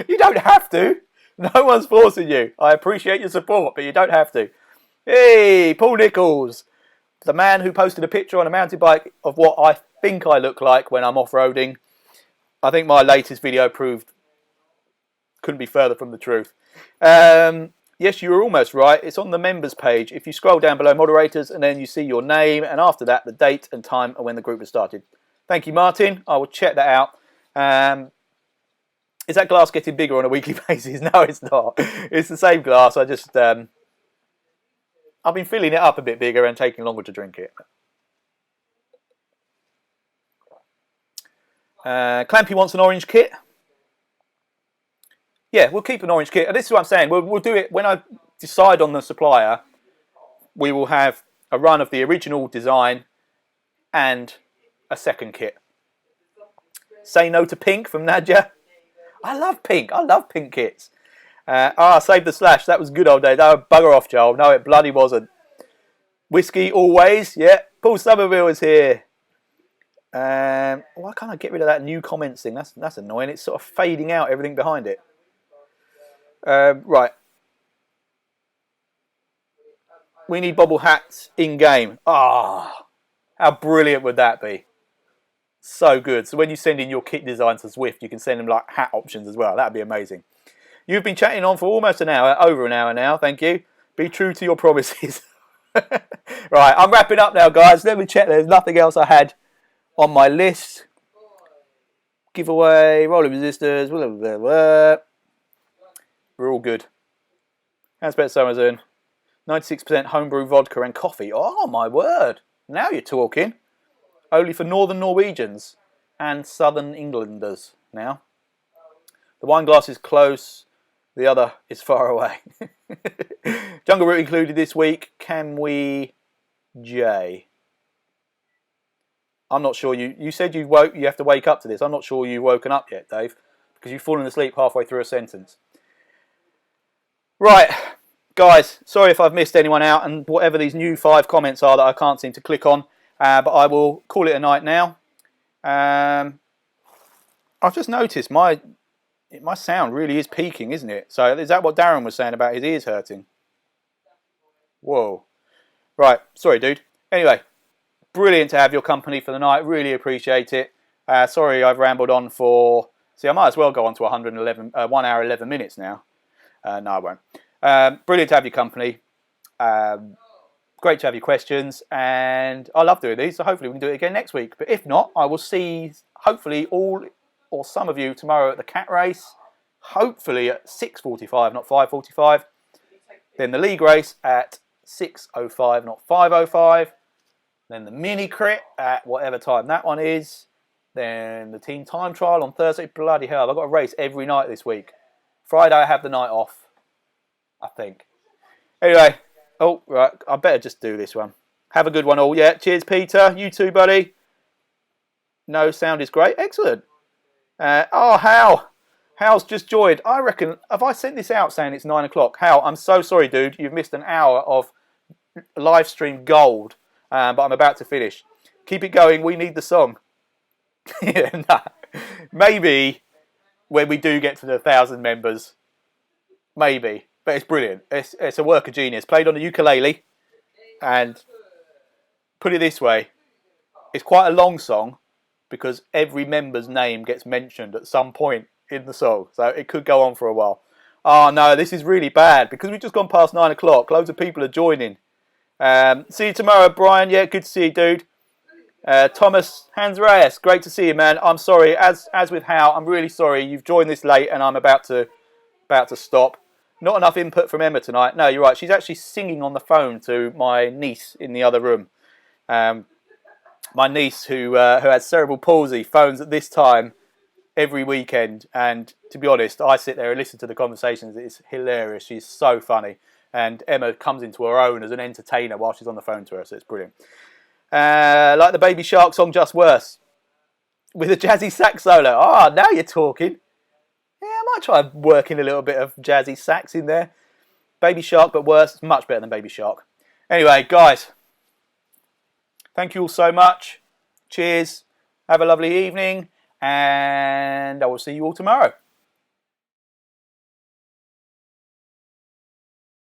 A: You don't have to. No one's forcing you. I appreciate your support, but you don't have to. Hey, Paul Nichols, the man who posted a picture on a mountain bike of what I think I look like when I'm off-roading. I think my latest video proved couldn't be further from the truth. Yes, you were almost right. It's on the members page. If you scroll down below moderators, and then you see your name, and after that, the date and time and when the group was started. Thank you, Martin. I will check that out. Is that glass getting bigger on a weekly basis? No, it's not. It's the same glass. I just, I've been filling it up a bit bigger and taking longer to drink it. Clampy wants an orange kit. Yeah, we'll keep an orange kit. And this is what I'm saying. We'll do it when I decide on the supplier. We will have a run of the original design and a second kit. Say no to pink from Nadja. I love pink. I love pink kits. Save the slash. That was good old days. Oh, bugger off, Joel. No, it bloody wasn't. Whiskey always. Yeah. Paul Somerville is here. Why can't I get rid of that new comments thing? That's annoying. It's sort of fading out everything behind it. Right. We need bobble hats in-game. Ah, how brilliant would that be? So good. So when you send in your kit design to Zwift, you can send them like hat options as well. That'd be amazing. You've been chatting on for almost an hour, over an hour now. Thank you. Be true to your promises. Right, I'm wrapping up now, guys. Let me check. There's nothing else I had on my list. Giveaway, rolling resistors, blah, blah, blah. We're all good. How's Bet Amazon? 96% homebrew vodka and coffee. Oh, my word. Now you're talking. Only for Northern Norwegians and Southern Englanders now. The wine glass is close. The other is far away. Jungle Route included this week. Can we... J. I'm not sure you said you have to wake up to this. I'm not sure you've woken up yet, Dave, because you've fallen asleep halfway through a sentence. Right, guys, sorry if I've missed anyone out, and whatever these new 5 comments are that I can't seem to click on, but I will call it a night now. I've just noticed my sound really is peaking, isn't it? So is that what Darren was saying about his ears hurting? Whoa. Right, sorry, dude. Anyway, brilliant to have your company for the night. Really appreciate it. Sorry I've rambled on for... See, I might as well go on to 1 hour 11 minutes now. No, I won't. Brilliant to have your company. Great to have your questions. And I love doing these, so hopefully we can do it again next week. But if not, I will see, hopefully, all or some of you tomorrow at the cat race. Hopefully at 6:45, not 5:45. Then the league race at 6:05, not 5:05. Then the mini crit at whatever time that one is. Then the team time trial on Thursday. Bloody hell, I've got a race every night this week. Friday I have the night off, I think. Anyway, oh, right, I better just do this one. Have a good one all. Yeah, cheers, Peter. You too, buddy. No, sound is great. Excellent. Hal's just joined. I reckon, have I sent this out saying it's 9 o'clock? Hal, I'm so sorry, dude. You've missed an hour of live stream gold, but I'm about to finish. Keep it going. We need the song. Yeah, nah. Maybe when we do get to the 1,000 members, maybe. But it's brilliant. It's a work of genius. Played on a ukulele, and put it this way, it's quite a long song because every member's name gets mentioned at some point in the song. So it could go on for a while. Oh no, this is really bad because we've just gone past 9 o'clock. Loads of people are joining. See you tomorrow, Brian. Yeah, good to see you, dude. Thomas Hans Reyes, great to see you, man. I'm sorry, as with Hal, I'm really sorry you've joined this late and I'm about to stop. Not enough input from Emma tonight. No, you're right. She's actually singing on the phone to my niece in the other room. My niece who has cerebral palsy phones at this time every weekend, and to be honest, I sit there and listen to the conversations. It's hilarious. She's so funny, and Emma comes into her own as an entertainer while she's on the phone to her, so it's brilliant. Like the Baby Shark song, just worse. With a jazzy sax solo. Ah, now you're talking. Yeah, I might try working a little bit of jazzy sax in there. Baby Shark, but worse. It's much better than Baby Shark. Anyway, guys, thank you all so much. Cheers. Have a lovely evening, and I will see you all tomorrow.